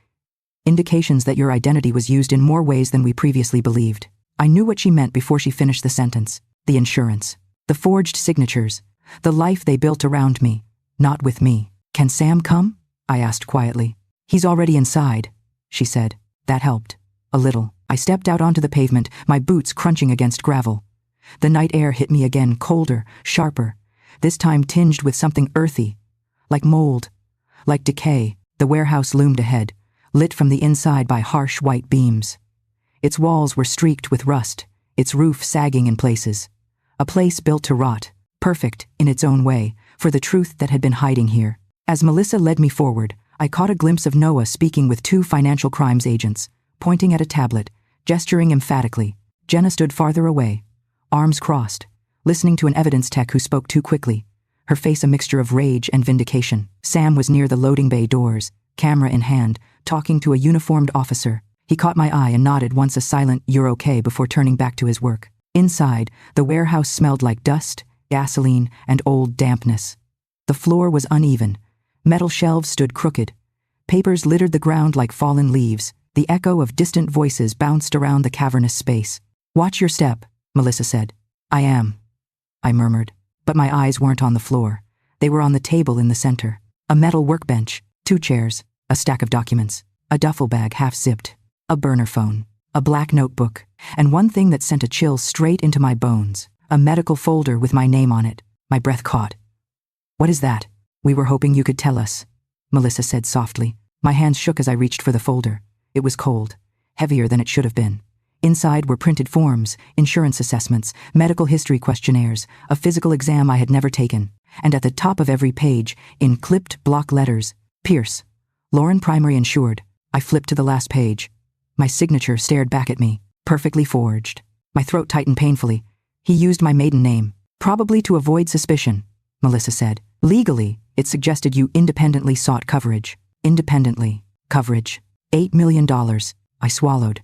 indications that your identity was used in more ways than we previously believed." I knew what she meant before she finished the sentence. The insurance. The forged signatures. The life they built around me. Not with me. "Can Sam come?" I asked quietly. "He's already inside," she said. That helped. A little. I stepped out onto the pavement, my boots crunching against gravel. The night air hit me again, colder, sharper, this time tinged with something earthy, like mold, like decay. The warehouse loomed ahead, lit from the inside by harsh white beams. Its walls were streaked with rust, its roof sagging in places. A place built to rot, perfect in its own way, for the truth that had been hiding here. As Melissa led me forward, I caught a glimpse of Noah speaking with two financial crimes agents, pointing at a tablet, gesturing emphatically. Jenna stood farther away, arms crossed, listening to an evidence tech who spoke too quickly, her face a mixture of rage and vindication. Sam was near the loading bay doors, camera in hand, talking to a uniformed officer. He caught my eye and nodded once a silent "you're okay" before turning back to his work. Inside, the warehouse smelled like dust, gasoline, and old dampness. The floor was uneven. Metal shelves stood crooked. Papers littered the ground like fallen leaves. The echo of distant voices bounced around the cavernous space. "Watch your step," Melissa said. "I am," I murmured. But my eyes weren't on the floor. They were on the table in the center. A metal workbench, 2 chairs, a stack of documents, a duffel bag half-zipped, a burner phone, a black notebook, and one thing that sent a chill straight into my bones, a medical folder with my name on it. My breath caught. "What is that?" "We were hoping you could tell us," Melissa said softly. My hands shook as I reached for the folder. It was cold, heavier than it should have been. Inside were printed forms, insurance assessments, medical history questionnaires, a physical exam I had never taken. And at the top of every page, in clipped block letters, "Pierce, Lauren Primary Insured." I flipped to the last page. My signature stared back at me, perfectly forged. My throat tightened painfully. "He used my maiden name, probably to avoid suspicion," Melissa said. "Legally, it suggested you independently sought coverage." Independently. Coverage. $8 million. I swallowed.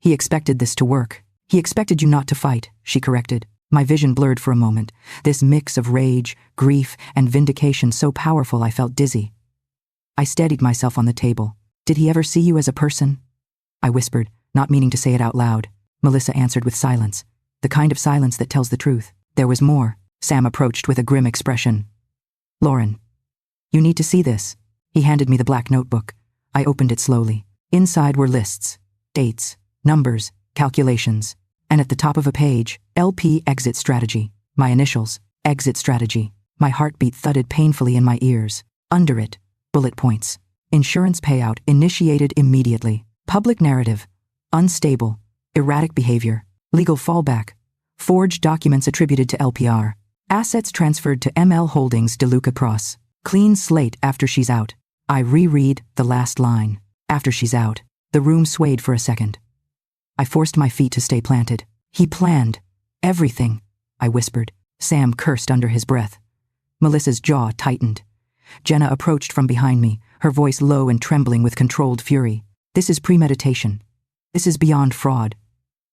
"He expected this to work. He expected you not to fight," she corrected. My vision blurred for a moment, this mix of rage, grief, and vindication so powerful I felt dizzy. I steadied myself on the table. "Did he ever see you as a person?" I whispered, not meaning to say it out loud. Melissa answered with silence, the kind of silence that tells the truth. "There was more." Sam approached with a grim expression. "Lauren, you need to see this." He handed me the black notebook. I opened it slowly. Inside were lists, dates, numbers, calculations, and at the top of a page, LP Exit Strategy. My initials, Exit Strategy. My heartbeat thudded painfully in my ears. Under it, bullet points. Insurance payout initiated immediately. Public narrative, unstable, erratic behavior. Legal fallback, forged documents attributed to LPR. Assets transferred to ML Holdings DeLuca Pros. Clean slate after she's out. I reread the last line. After she's out. The room swayed for a second. I forced my feet to stay planted. "He planned everything," I whispered. Sam cursed under his breath. Melissa's jaw tightened. Jenna approached from behind me, her voice low and trembling with controlled fury. "This is premeditation. This is beyond fraud.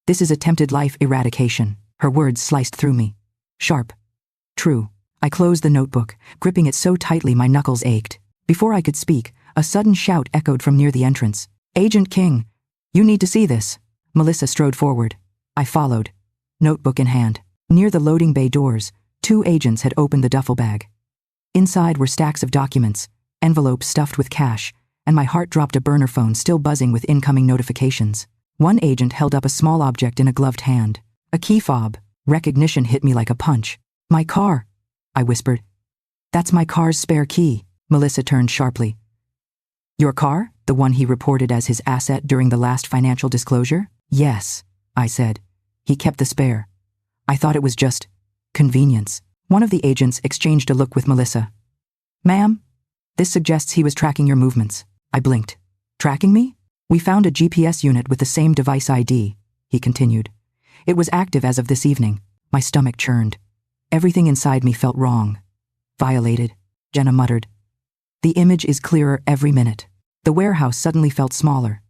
This is attempted life eradication." Her words sliced through me. Sharp. True. I closed the notebook, gripping it so tightly my knuckles ached. Before I could speak, A sudden shout echoed from near the entrance. "Agent King! You need to see this." Melissa strode forward. I followed, notebook in hand. Near the loading bay doors, 2 agents had opened the duffel bag. Inside were stacks of documents, envelopes stuffed with cash, and my heart dropped a burner phone still buzzing with incoming notifications. One agent held up a small object in a gloved hand. A key fob. Recognition hit me like a punch. "My car," I whispered. "That's my car's spare key." Melissa turned sharply. "Your car? The one he reported as his asset during the last financial disclosure?" "Yes," I said. "He kept the spare. I thought it was just convenience." One of the agents exchanged a look with Melissa. "Ma'am, this suggests he was tracking your movements." I blinked. "Tracking me?" "We found a GPS unit with the same device ID," he continued. "It was active as of this evening." My stomach churned. Everything inside me felt wrong. "Violated," Jenna muttered. "The image is clearer every minute." The warehouse suddenly felt smaller,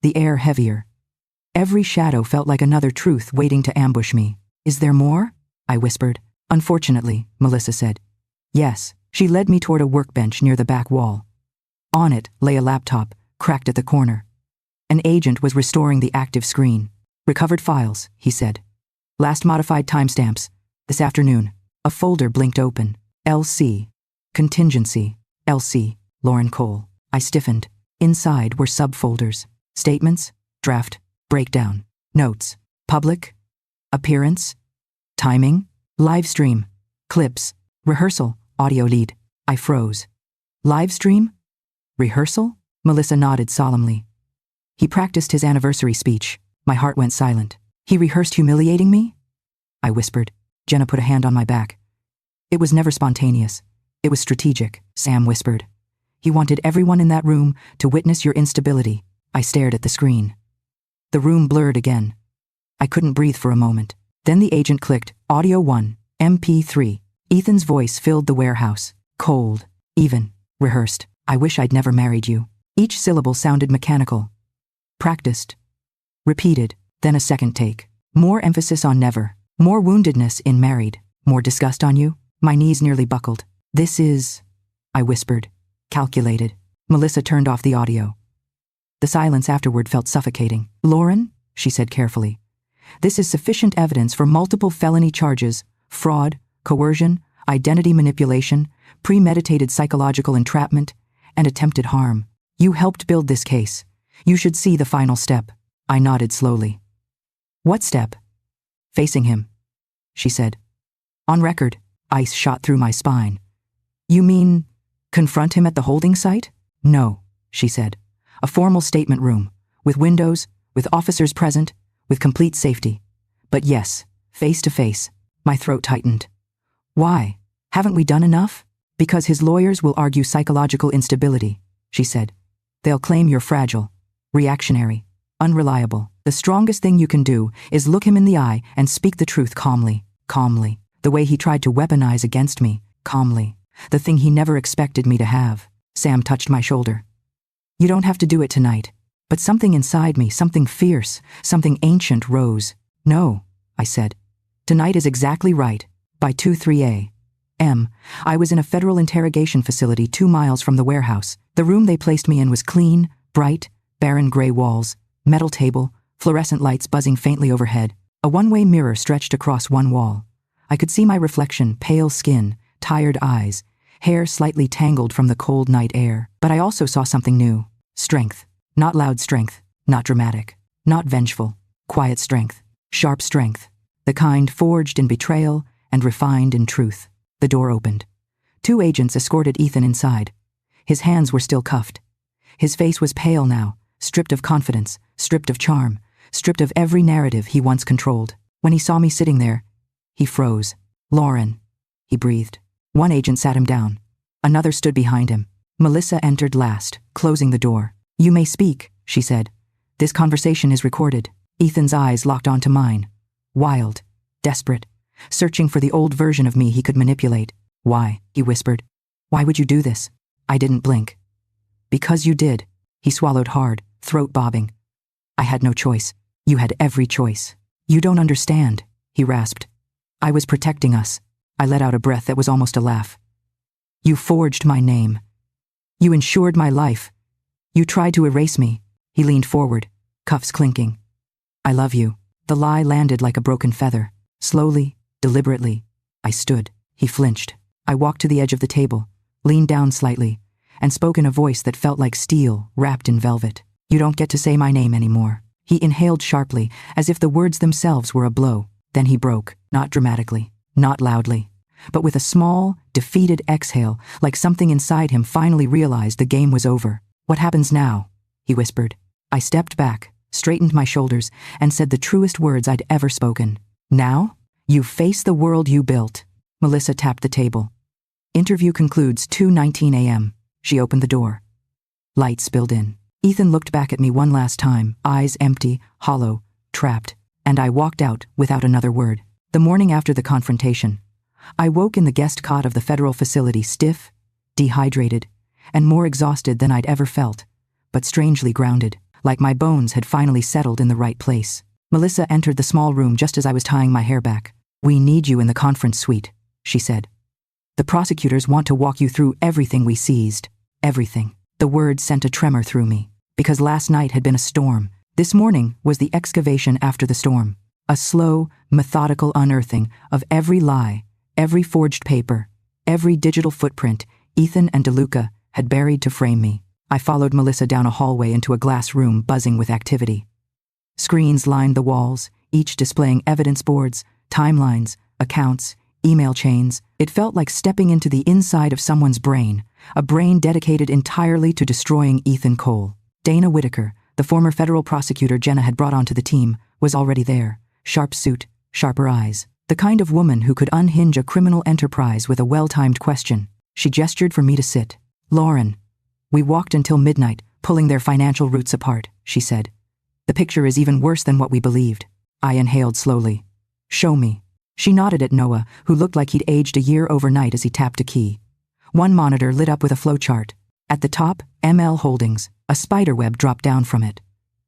the air heavier. Every shadow felt like another truth waiting to ambush me. "Is there more?" I whispered. "Unfortunately," Melissa said. "Yes." She led me toward a workbench near the back wall. On it lay a laptop, cracked at the corner. An agent was restoring the active screen. "Recovered files," he said. "Last modified timestamps. This afternoon." A folder blinked open. LC. Contingency. LC. Lauren Cole. I stiffened. Inside were subfolders. Statements. Draft. Breakdown. Notes. Public. Appearance. Timing. Live stream. Clips. Rehearsal. Audio lead. I froze. "Live stream? Rehearsal?" Melissa nodded solemnly. "He practiced his anniversary speech." My heart went silent. "He rehearsed humiliating me?" I whispered. Jenna put a hand on my back. "It was never spontaneous. It was strategic," Sam whispered. "He wanted everyone in that room to witness your instability." I stared at the screen. The room blurred again. I couldn't breathe for a moment. Then the agent clicked, "Audio 1, MP3. Ethan's voice filled the warehouse. Cold, even, rehearsed. "I wish I'd never married you." Each syllable sounded mechanical. Practiced. Repeated. Then a second take. More emphasis on never. More woundedness in married. More disgust on you. My knees nearly buckled. "This is," I whispered. "Calculated." Melissa turned off the audio. The silence afterward felt suffocating. "Lauren," she said carefully, "this is sufficient evidence for multiple felony charges: fraud, coercion, identity manipulation, premeditated psychological entrapment, and attempted harm. You helped build this case. You should see the final step." I nodded slowly. "What step?" "Facing him," she said. "On record." Ice shot through my spine. "You mean confront him at the holding site?" "No," she said. "A formal statement room, with windows, with officers present, with complete safety. But yes, face to face." My throat tightened. "Why? Haven't we done enough?" "Because his lawyers will argue psychological instability," she said. "They'll claim you're fragile, reactionary, unreliable. The strongest thing you can do is look him in the eye and speak the truth calmly, calmly. The way he tried to weaponize against me, calmly. The thing he never expected me to have." Sam touched my shoulder. "You don't have to do it tonight." But something inside me, something fierce, something ancient rose. "No," I said. "Tonight is exactly right. By 2-3 a.m. I was in a federal interrogation facility 2 miles from the warehouse. The room they placed me in was clean, bright, barren gray walls, metal table, fluorescent lights buzzing faintly overhead. A one-way mirror stretched across one wall. I could see my reflection, pale skin, tired eyes, hair slightly tangled from the cold night air. But I also saw something new. Strength. Not loud strength, not dramatic, not vengeful. Quiet strength, sharp strength. The kind forged in betrayal and refined in truth. The door opened. 2 agents escorted Ethan inside. His hands were still cuffed. His face was pale now, stripped of confidence, stripped of charm, stripped of every narrative he once controlled. When he saw me sitting there, he froze. "Lauren," he breathed. One agent sat him down. Another stood behind him. Melissa entered last, closing the door. "You may speak," she said. "This conversation is recorded." Ethan's eyes locked onto mine. Wild, desperate, searching for the old version of me he could manipulate. "Why?" he whispered. "Why would you do this?" I didn't blink. "Because you did." He swallowed hard, throat bobbing. "I had no choice. You had every choice." "You don't understand," he rasped. "I was protecting us." I let out a breath that was almost a laugh. "You forged my name. You insured my life, You tried to erase me. He leaned forward, cuffs clinking. I love you. The lie landed like a broken feather. Slowly, deliberately, I stood. He flinched. I walked to the edge of the table, leaned down slightly, and spoke in a voice that felt like steel wrapped in velvet. You don't get to say my name anymore. He inhaled sharply, as if the words themselves were a blow. Then he broke, not dramatically, not loudly, but with a small, defeated exhale, like something inside him finally realized the game was over. What happens now? He whispered. I stepped back, straightened my shoulders, and said the truest words I'd ever spoken. Now, you face the world you built. Melissa tapped the table. Interview concludes 2:19 a.m. She opened the door. Light spilled in. Ethan looked back at me one last time, eyes empty, hollow, trapped, and I walked out without another word. The morning after the confrontation, I woke in the guest cot of the federal facility stiff, dehydrated, and more exhausted than I'd ever felt, but strangely grounded, like my bones had finally settled in the right place. Melissa entered the small room just as I was tying my hair back. We need you in the conference suite, she said. The prosecutors want to walk you through everything we seized. Everything. The word sent a tremor through me. Because last night had been a storm. This morning was the excavation after the storm. A slow, methodical unearthing of every lie, every forged paper, every digital footprint Ethan and DeLuca had buried to frame me. I followed Melissa down a hallway into a glass room buzzing with activity. Screens lined the walls, each displaying evidence boards, timelines, accounts, email chains. It felt like stepping into the inside of someone's brain, a brain dedicated entirely to destroying Ethan Cole. Dana Whitaker, the former federal prosecutor Jenna had brought onto the team, was already there. Sharp suit, sharper eyes. The kind of woman who could unhinge a criminal enterprise with a well-timed question. She gestured for me to sit. Lauren. We walked until midnight, pulling their financial roots apart, she said. The picture is even worse than what we believed. I inhaled slowly. Show me. She nodded at Noah, who looked like he'd aged a year overnight as he tapped a key. One monitor lit up with a flowchart. At the top, ML Holdings. A spiderweb dropped down from it.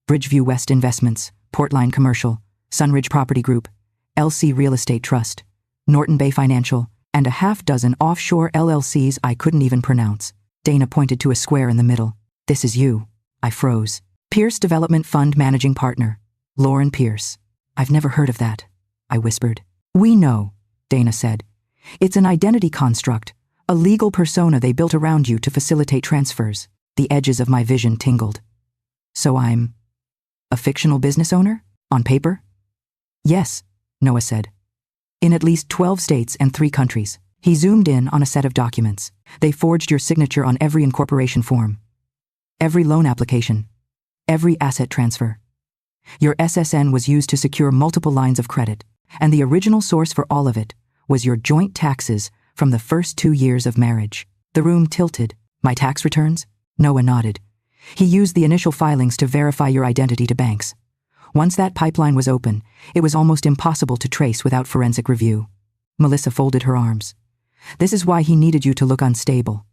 Bridgeview West Investments, Portline Commercial, Sunridge Property Group, LC Real Estate Trust, Norton Bay Financial, and a half-dozen offshore LLCs I couldn't even pronounce. Dana pointed to a square in the middle. This is you. I froze. Pierce Development Fund Managing Partner. Lauren Pierce. I've never heard of that, I whispered. We know, Dana said. It's an identity construct, a legal persona they built around you to facilitate transfers. The edges of my vision tingled. So I'm a fictional business owner? On paper? Yes, Noah said. In at least 12 states and 3 countries. He zoomed in on a set of documents. They forged your signature on every incorporation form, every loan application, every asset transfer. Your SSN was used to secure multiple lines of credit, and the original source for all of it was your joint taxes from the first 2 years of marriage. The room tilted. My tax returns? Noah nodded. He used the initial filings to verify your identity to banks. Once that pipeline was open, it was almost impossible to trace without forensic review. Melissa folded her arms. This is why he needed you to look unstable.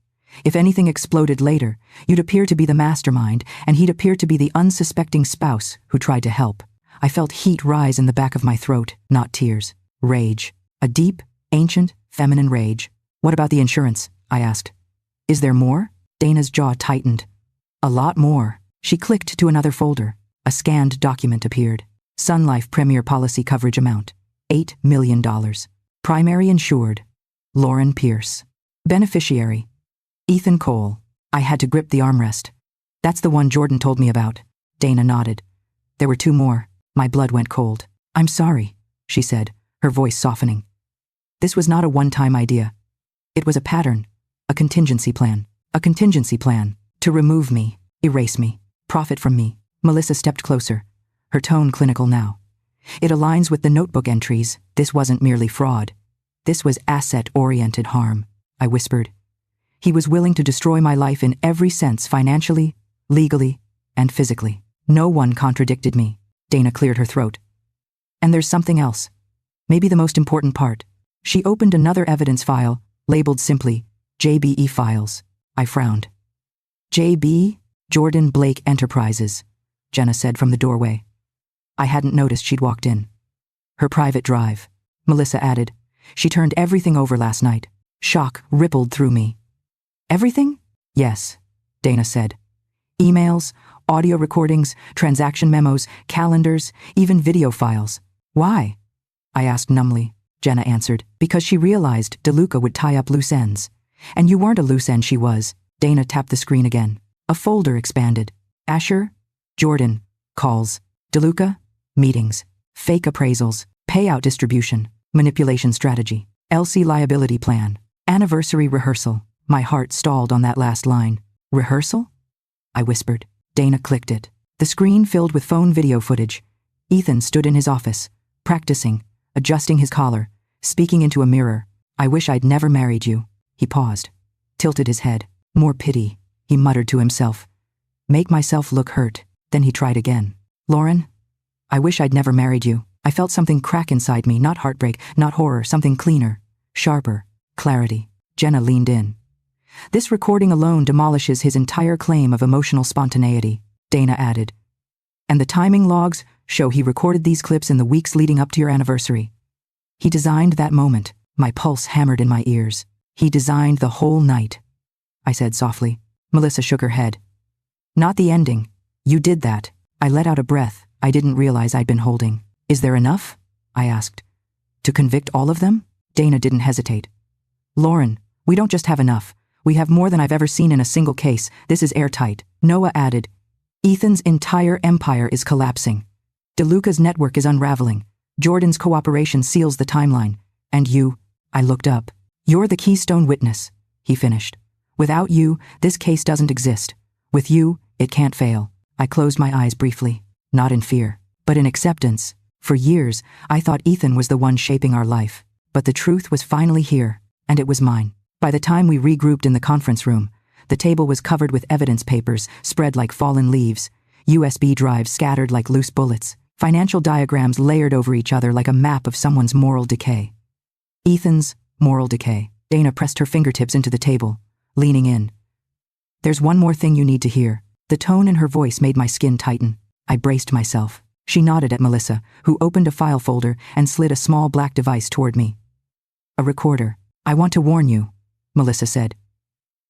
If anything exploded later, you'd appear to be the mastermind, and he'd appear to be the unsuspecting spouse who tried to help. I felt heat rise in the back of my throat, not tears. Rage. A deep, ancient, feminine rage. What about the insurance? I asked. Is there more? Dana's jaw tightened. A lot more. She clicked to another folder. A scanned document appeared. Sun Life Premier Policy Coverage Amount. $8 million. Primary insured. Lauren Pierce. Beneficiary. Ethan Cole. I had to grip the armrest. That's the one Jordan told me about. Dana nodded. There were 2 more. My blood went cold. I'm sorry, she said, her voice softening. This was not a one-time idea. It was a pattern, a contingency plan. A contingency plan to remove me, erase me, profit from me. Melissa stepped closer, her tone clinical now. It aligns with the notebook entries. This wasn't merely fraud. This was asset-oriented harm, I whispered. He was willing to destroy my life in every sense, financially, legally, and physically. No one contradicted me. Dana cleared her throat. And there's something else. Maybe the most important part. She opened another evidence file, labeled simply, JBE Files. I frowned. JB, Jordan Blake Enterprises, Jenna said from the doorway. I hadn't noticed she'd walked in. Her private drive, Melissa added. She turned everything over last night. Shock rippled through me. Everything? Yes, Dana said. Emails, audio recordings, transaction memos, calendars, even video files. Why? I asked numbly. Jenna answered, because she realized DeLuca would tie up loose ends. And you weren't a loose end, she was. Dana tapped the screen again. A folder expanded. Asher? Jordan. Calls. DeLuca? Meetings. Fake appraisals. Payout distribution. Manipulation strategy. LC liability plan. Anniversary rehearsal. My heart stalled on that last line. Rehearsal? I whispered. Dana clicked it. The screen filled with phone video footage. Ethan stood in his office, practicing, adjusting his collar, speaking into a mirror. I wish I'd never married you. He paused, tilted his head. More pity, he muttered to himself. Make myself look hurt. Then he tried again. Lauren, I wish I'd never married you. I felt something crack inside me, not heartbreak, not horror, something cleaner, sharper, clarity. Jenna leaned in. This recording alone demolishes his entire claim of emotional spontaneity, Dana added. And the timing logs show he recorded these clips in the weeks leading up to your anniversary. He designed that moment. My pulse hammered in my ears. He designed the whole night. I said softly. Melissa shook her head. Not the ending. You did that. I let out a breath I didn't realize I'd been holding. Is there enough? I asked. To convict all of them? Dana didn't hesitate. Lauren, we don't just have enough. We have more than I've ever seen in a single case. This is airtight. Noah added. Ethan's entire empire is collapsing. DeLuca's network is unraveling. Jordan's cooperation seals the timeline. And you, I looked up. You're the keystone witness, he finished. Without you, this case doesn't exist. With you, it can't fail. I closed my eyes briefly, not in fear, but in acceptance. For years, I thought Ethan was the one shaping our life. But the truth was finally here, and it was mine. By the time we regrouped in the conference room, the table was covered with evidence papers spread like fallen leaves, USB drives scattered like loose bullets, financial diagrams layered over each other like a map of someone's moral decay. Ethan's moral decay. Dana pressed her fingertips into the table, leaning in. There's one more thing you need to hear. The tone in her voice made my skin tighten. I braced myself. She nodded at Melissa, who opened a file folder and slid a small black device toward me. A recorder. I want to warn you, Melissa said.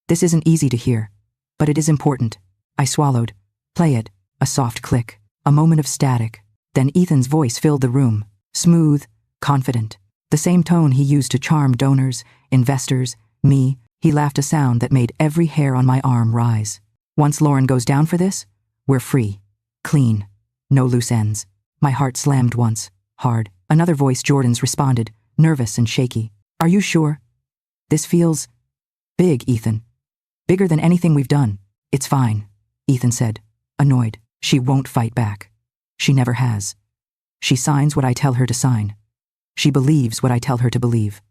This isn't easy to hear, but it is important. I swallowed. Play it. A soft click. A moment of static. Then Ethan's voice filled the room. Smooth, confident. The same tone he used to charm donors, investors, me. He laughed a sound that made every hair on my arm rise. Once Lauren goes down for this, we're free. Clean. No loose ends. My heart slammed once, hard. Another voice, Jordan's, responded, nervous and shaky. Are you sure? This feels big, Ethan. Bigger than anything we've done. It's fine, Ethan said, annoyed. She won't fight back. She never has. She signs what I tell her to sign. She believes what I tell her to believe.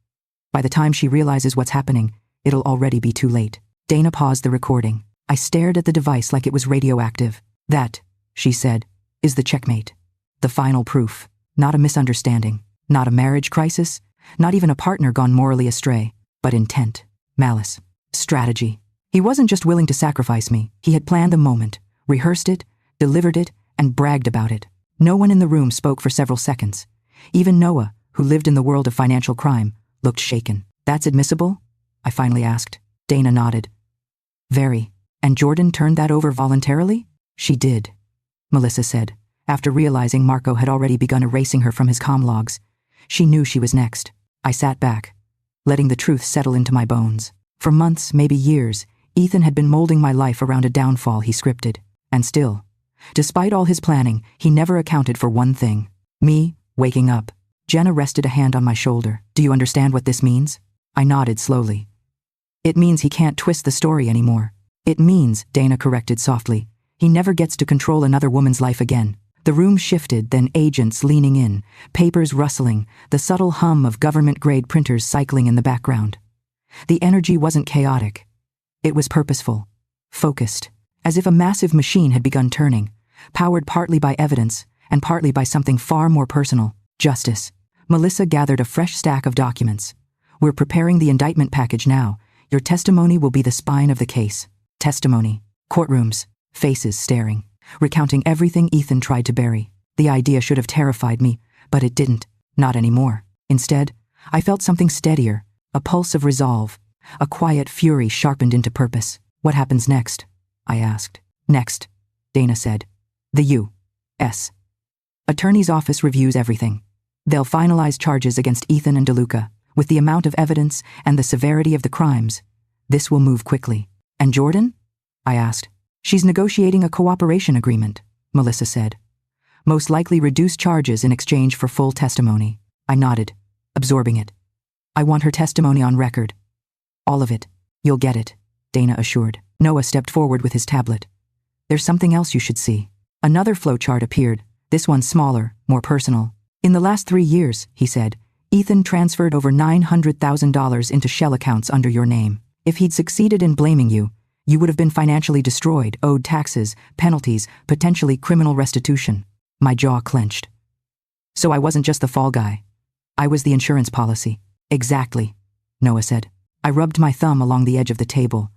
By the time she realizes what's happening, it'll already be too late. Dana paused the recording. I stared at the device like it was radioactive. That, she said, is the checkmate. The final proof. Not a misunderstanding. Not a marriage crisis. Not even a partner gone morally astray. But intent. Malice. Strategy. He wasn't just willing to sacrifice me. He had planned the moment, rehearsed it, delivered it, and bragged about it. No one in the room spoke for several seconds. Even Noah, who lived in the world of financial crime, looked shaken. That's admissible? I finally asked. Dana nodded. Very. And Jordan turned that over voluntarily? She did, Melissa said, after realizing Marco had already begun erasing her from his comm logs. She knew she was next. I sat back, letting the truth settle into my bones. For months, maybe years, Ethan had been molding my life around a downfall he scripted. And still, despite all his planning, he never accounted for one thing. Me, waking up. Jenna rested a hand on my shoulder. Do you understand what this means? I nodded slowly. It means he can't twist the story anymore. It means, Dana corrected softly, he never gets to control another woman's life again. The room shifted, then agents leaning in, papers rustling, the subtle hum of government-grade printers cycling in the background. The energy wasn't chaotic. It was purposeful, focused, as if a massive machine had begun turning, powered partly by evidence and partly by something far more personal, justice. Melissa gathered a fresh stack of documents. We're preparing the indictment package now. Your testimony will be the spine of the case. Testimony. Courtrooms. Faces staring. Recounting everything Ethan tried to bury. The idea should have terrified me, but it didn't. Not anymore. Instead, I felt something steadier. A pulse of resolve. A quiet fury sharpened into purpose. What happens next? I asked. Next, Dana said. The U.S. Attorney's office reviews everything. They'll finalize charges against Ethan and DeLuca. With the amount of evidence and the severity of the crimes, this will move quickly. And Jordan? I asked. She's negotiating a cooperation agreement, Melissa said. Most likely reduce charges in exchange for full testimony. I nodded, absorbing it. I want her testimony on record. All of it. You'll get it, Dana assured. Noah stepped forward with his tablet. There's something else you should see. Another flowchart appeared, this one smaller, more personal. In the last 3 years, he said, Ethan transferred over $900,000 into shell accounts under your name. If he'd succeeded in blaming you, you would have been financially destroyed, owed taxes, penalties, potentially criminal restitution. My jaw clenched. So I wasn't just the fall guy. I was the insurance policy. Exactly, Noah said. I rubbed my thumb along the edge of the table.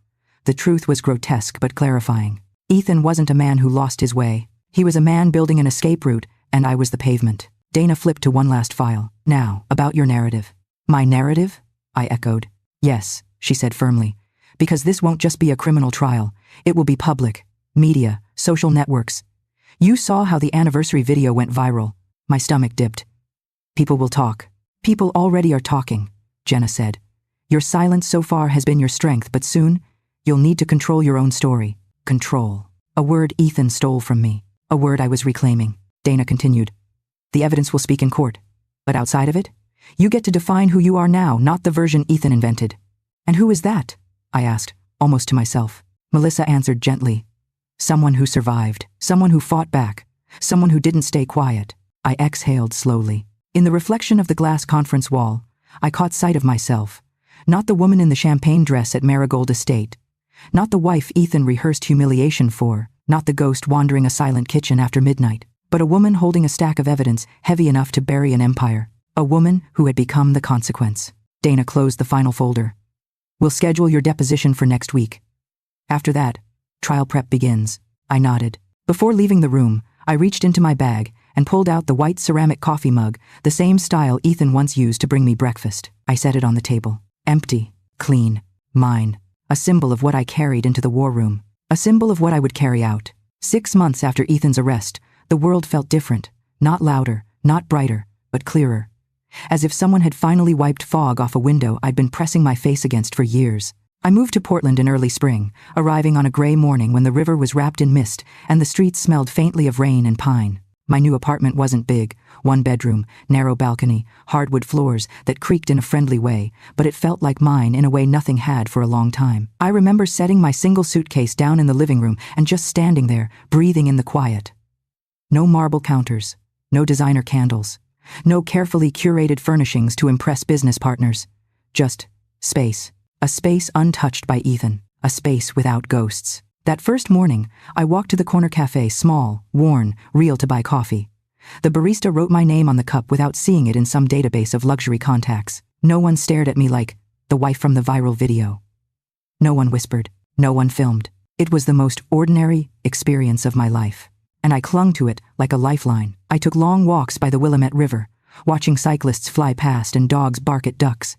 The truth was grotesque but clarifying. Ethan wasn't a man who lost his way. He was a man building an escape route, and I was the pavement. Dana flipped to one last file. Now, about your narrative. My narrative? I echoed. Yes, she said firmly. Because this won't just be a criminal trial. It will be public. Media, social networks. You saw how the anniversary video went viral. My stomach dipped. People will talk. People already are talking, Jenna said. Your silence so far has been your strength, but soon, you'll need to control your own story. Control. A word Ethan stole from me. A word I was reclaiming. Dana continued. The evidence will speak in court. But outside of it, you get to define who you are now, not the version Ethan invented. And who is that? I asked, almost to myself. Melissa answered gently. Someone who survived. Someone who fought back. Someone who didn't stay quiet. I exhaled slowly. In the reflection of the glass conference wall, I caught sight of myself. Not the woman in the champagne dress at Marigold Estate. Not the wife Ethan rehearsed humiliation for. Not the ghost wandering a silent kitchen after midnight. But a woman holding a stack of evidence heavy enough to bury an empire. A woman who had become the consequence. Dana closed the final folder. We'll schedule your deposition for next week. After that, trial prep begins. I nodded. Before leaving the room, I reached into my bag and pulled out the white ceramic coffee mug, the same style Ethan once used to bring me breakfast. I set it on the table. Empty, clean, mine. A symbol of what I carried into the war room. A symbol of what I would carry out. 6 months after Ethan's arrest, the world felt different. Not louder, not brighter, but clearer. As if someone had finally wiped fog off a window I'd been pressing my face against for years. I moved to Portland in early spring, arriving on a gray morning when the river was wrapped in mist and the streets smelled faintly of rain and pine. My new apartment wasn't big, 1 bedroom, narrow balcony, hardwood floors that creaked in a friendly way, but it felt like mine in a way nothing had for a long time. I remember setting my single suitcase down in the living room and just standing there, breathing in the quiet. No marble counters, no designer candles, no carefully curated furnishings to impress business partners. Just space. A space untouched by Ethan. A space without ghosts. That first morning, I walked to the corner cafe, small, worn, real, to buy coffee. The barista wrote my name on the cup without seeing it in some database of luxury contacts. No one stared at me like the wife from the viral video. No one whispered. No one filmed. It was the most ordinary experience of my life. And I clung to it like a lifeline. I took long walks by the Willamette River, watching cyclists fly past and dogs bark at ducks.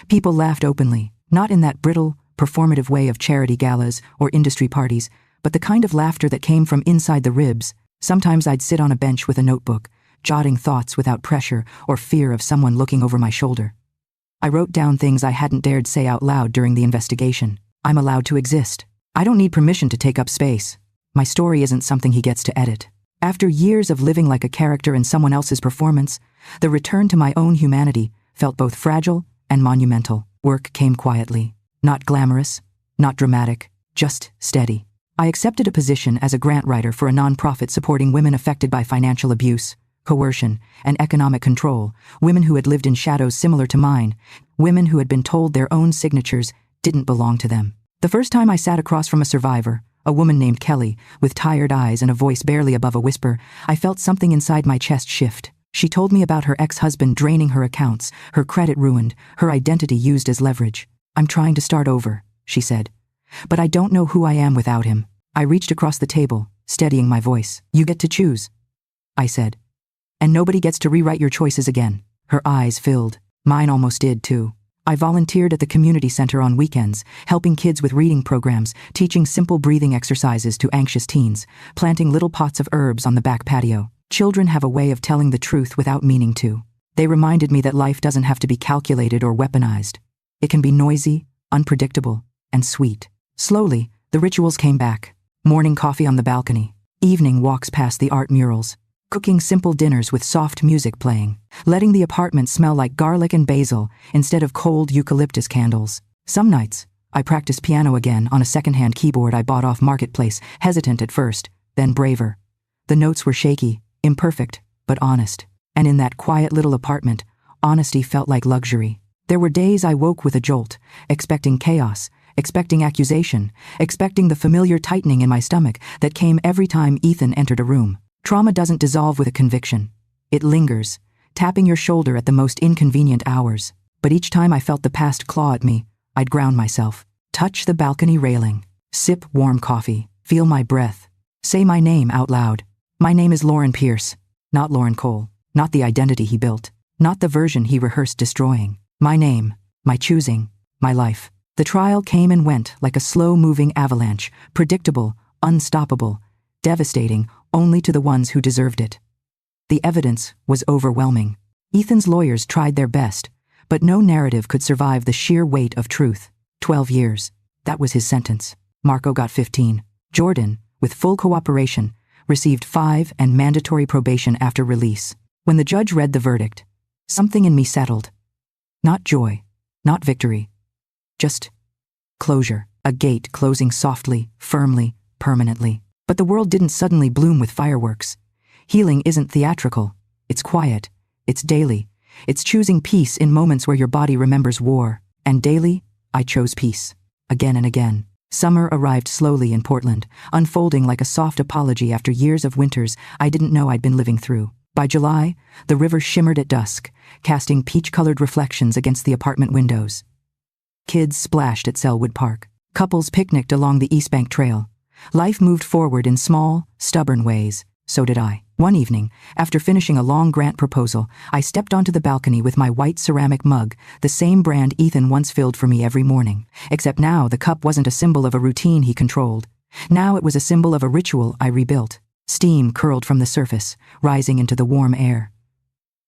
People laughed openly, not in that brittle, performative way of charity galas or industry parties, but the kind of laughter that came from inside the ribs. Sometimes I'd sit on a bench with a notebook, jotting thoughts without pressure or fear of someone looking over my shoulder. I wrote down things I hadn't dared say out loud during the investigation. I'm allowed to exist. I don't need permission to take up space. My story isn't something he gets to edit. After years of living like a character in someone else's performance, the return to my own humanity felt both fragile and monumental. Work came quietly. Not glamorous, not dramatic, just steady. I accepted a position as a grant writer for a nonprofit supporting women affected by financial abuse, coercion, and economic control, women who had lived in shadows similar to mine, women who had been told their own signatures didn't belong to them. The first time I sat across from a survivor, a woman named Kelly, with tired eyes and a voice barely above a whisper, I felt something inside my chest shift. She told me about her ex-husband draining her accounts, her credit ruined, her identity used as leverage. I'm trying to start over, she said. But I don't know who I am without him. I reached across the table, steadying my voice. You get to choose, I said. And nobody gets to rewrite your choices again. Her eyes filled. Mine almost did, too. I volunteered at the community center on weekends, helping kids with reading programs, teaching simple breathing exercises to anxious teens, planting little pots of herbs on the back patio. Children have a way of telling the truth without meaning to. They reminded me that life doesn't have to be calculated or weaponized. It can be noisy, unpredictable, and sweet. Slowly, the rituals came back. Morning coffee on the balcony, evening walks past the art murals, cooking simple dinners with soft music playing, letting the apartment smell like garlic and basil instead of cold eucalyptus candles. Some nights, I practiced piano again on a secondhand keyboard I bought off Marketplace, hesitant at first, then braver. The notes were shaky, imperfect, but honest. And in that quiet little apartment, honesty felt like luxury. There were days I woke with a jolt, expecting chaos, expecting accusation, expecting the familiar tightening in my stomach that came every time Ethan entered a room. Trauma doesn't dissolve with a conviction. It lingers, tapping your shoulder at the most inconvenient hours. But each time I felt the past claw at me, I'd ground myself, touch the balcony railing, sip warm coffee, feel my breath, say my name out loud. My name is Lauren Pierce, not Lauren Cole, not the identity he built, not the version he rehearsed destroying. My name, my choosing, my life. The trial came and went like a slow-moving avalanche, predictable, unstoppable, devastating only to the ones who deserved it. The evidence was overwhelming. Ethan's lawyers tried their best, but no narrative could survive the sheer weight of truth. 12 years. That was his sentence. Marco got 15. Jordan, with full cooperation, received 5 and mandatory probation after release. When the judge read the verdict, something in me settled. Not joy, not victory. Just closure, a gate closing softly, firmly, permanently. But the world didn't suddenly bloom with fireworks. Healing isn't theatrical. It's quiet. It's daily. It's choosing peace in moments where your body remembers war. And daily, I chose peace. Again and again. Summer arrived slowly in Portland, unfolding like a soft apology after years of winters I didn't know I'd been living through. By July, the river shimmered at dusk, casting peach-colored reflections against the apartment windows. Kids splashed at Selwood Park. Couples picnicked along the East Bank Trail. Life moved forward in small, stubborn ways. So did I. One evening, after finishing a long grant proposal, I stepped onto the balcony with my white ceramic mug, the same brand Ethan once filled for me every morning. Except now the cup wasn't a symbol of a routine he controlled. Now it was a symbol of a ritual I rebuilt. Steam curled from the surface, rising into the warm air.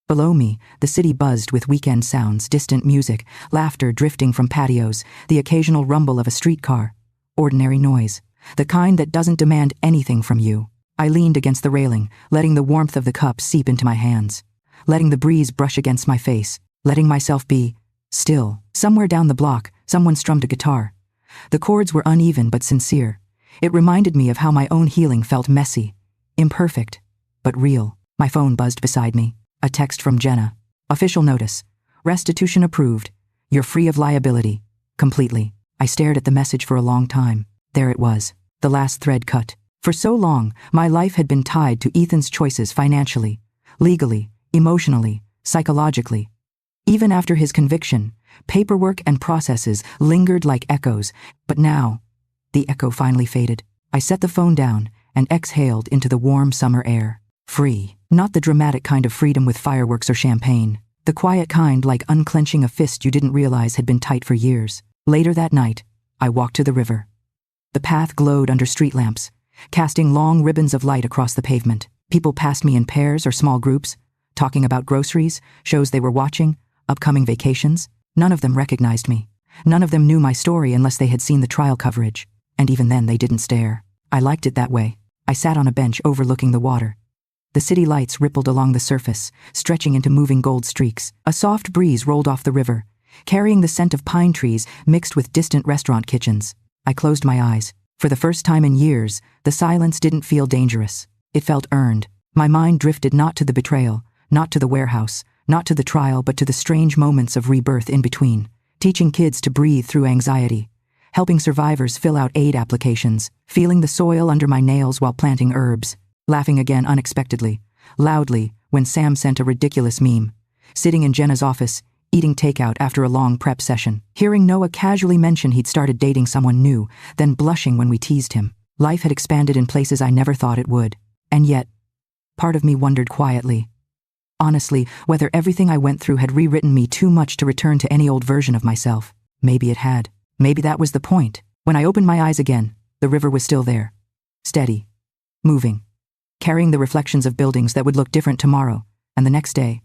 Below me, the city buzzed with weekend sounds, distant music, laughter drifting from patios, the occasional rumble of a streetcar. Ordinary noise, the kind that doesn't demand anything from you. I leaned against the railing, letting the warmth of the cup seep into my hands, letting the breeze brush against my face, letting myself be still. Somewhere down the block, someone strummed a guitar. The chords were uneven but sincere. It reminded me of how my own healing felt messy, imperfect, but real. My phone buzzed beside me. A text from Jenna. Official notice. Restitution approved. You're free of liability. Completely. I stared at the message for a long time. There it was. The last thread cut. For so long, my life had been tied to Ethan's choices financially, legally, emotionally, psychologically. Even after his conviction, paperwork and processes lingered like echoes, but now, the echo finally faded. I set the phone down and exhaled into the warm summer air. Free. Not the dramatic kind of freedom with fireworks or champagne. The quiet kind like unclenching a fist you didn't realize had been tight for years. Later that night, I walked to the river. The path glowed under street lamps, casting long ribbons of light across the pavement. People passed me in pairs or small groups, talking about groceries, shows they were watching, upcoming vacations. None of them recognized me. None of them knew my story unless they had seen the trial coverage. And even then they didn't stare. I liked it that way. I sat on a bench overlooking the water. The city lights rippled along the surface, stretching into moving gold streaks. A soft breeze rolled off the river, carrying the scent of pine trees mixed with distant restaurant kitchens. I closed my eyes. For the first time in years, the silence didn't feel dangerous. It felt earned. My mind drifted not to the betrayal, not to the warehouse, not to the trial, but to the strange moments of rebirth in between. Teaching kids to breathe through anxiety, helping survivors fill out aid applications, feeling the soil under my nails while planting herbs, laughing again unexpectedly, loudly, when Sam sent a ridiculous meme, sitting in Jenna's office, eating takeout after a long prep session, hearing Noah casually mention he'd started dating someone new, then blushing when we teased him. Life had expanded in places I never thought it would. And yet, part of me wondered quietly, honestly whether everything I went through had rewritten me too much to return to any old version of myself. Maybe it had. Maybe that was the point. When I opened my eyes again, the river was still there. Steady. Moving. Carrying the reflections of buildings that would look different tomorrow, and the next day,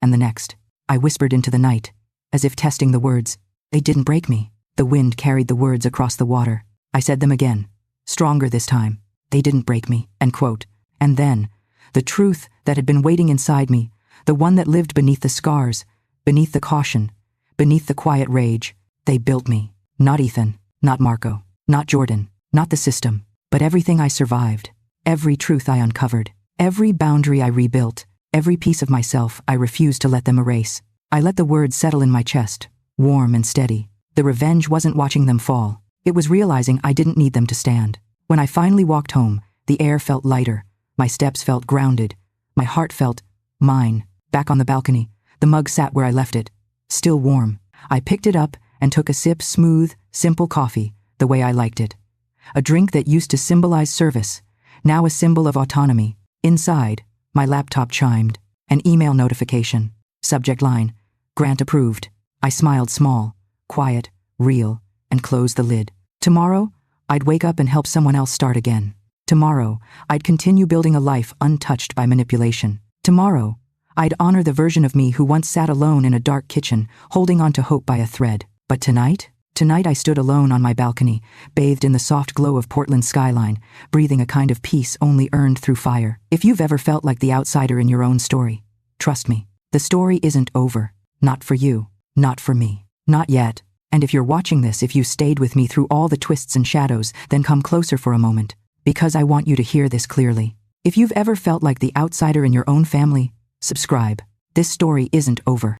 and the next. I whispered into the night, as if testing the words. They didn't break me. The wind carried the words across the water. I said them again, stronger this time. They didn't break me, end quote. And then, the truth that had been waiting inside me, the one that lived beneath the scars, beneath the caution, beneath the quiet rage, they built me. Not Ethan, not Marco, not Jordan, not the system, but everything I survived, every truth I uncovered, every boundary I rebuilt, every piece of myself I refused to let them erase. I let the words settle in my chest, warm and steady. The revenge wasn't watching them fall. It was realizing I didn't need them to stand. When I finally walked home, the air felt lighter. My steps felt grounded. My heart felt mine. Back on the balcony, the mug sat where I left it, still warm. I picked it up and took a sip, smooth, simple coffee, the way I liked it. A drink that used to symbolize service, now a symbol of autonomy. Inside, my laptop chimed. An email notification. Subject line, grant approved. I smiled small, quiet, real, and closed the lid. Tomorrow, I'd wake up and help someone else start again. Tomorrow, I'd continue building a life untouched by manipulation. Tomorrow, I'd honor the version of me who once sat alone in a dark kitchen, holding on to hope by a thread. But tonight I stood alone on my balcony, bathed in the soft glow of Portland's skyline, breathing a kind of peace only earned through fire. If you've ever felt like the outsider in your own story, trust me, the story isn't over. Not for you, not for me, not yet. And if you're watching this, if you stayed with me through all the twists and shadows, then come closer for a moment, because I want you to hear this clearly. If you've ever felt like the outsider in your own family, subscribe. This story isn't over.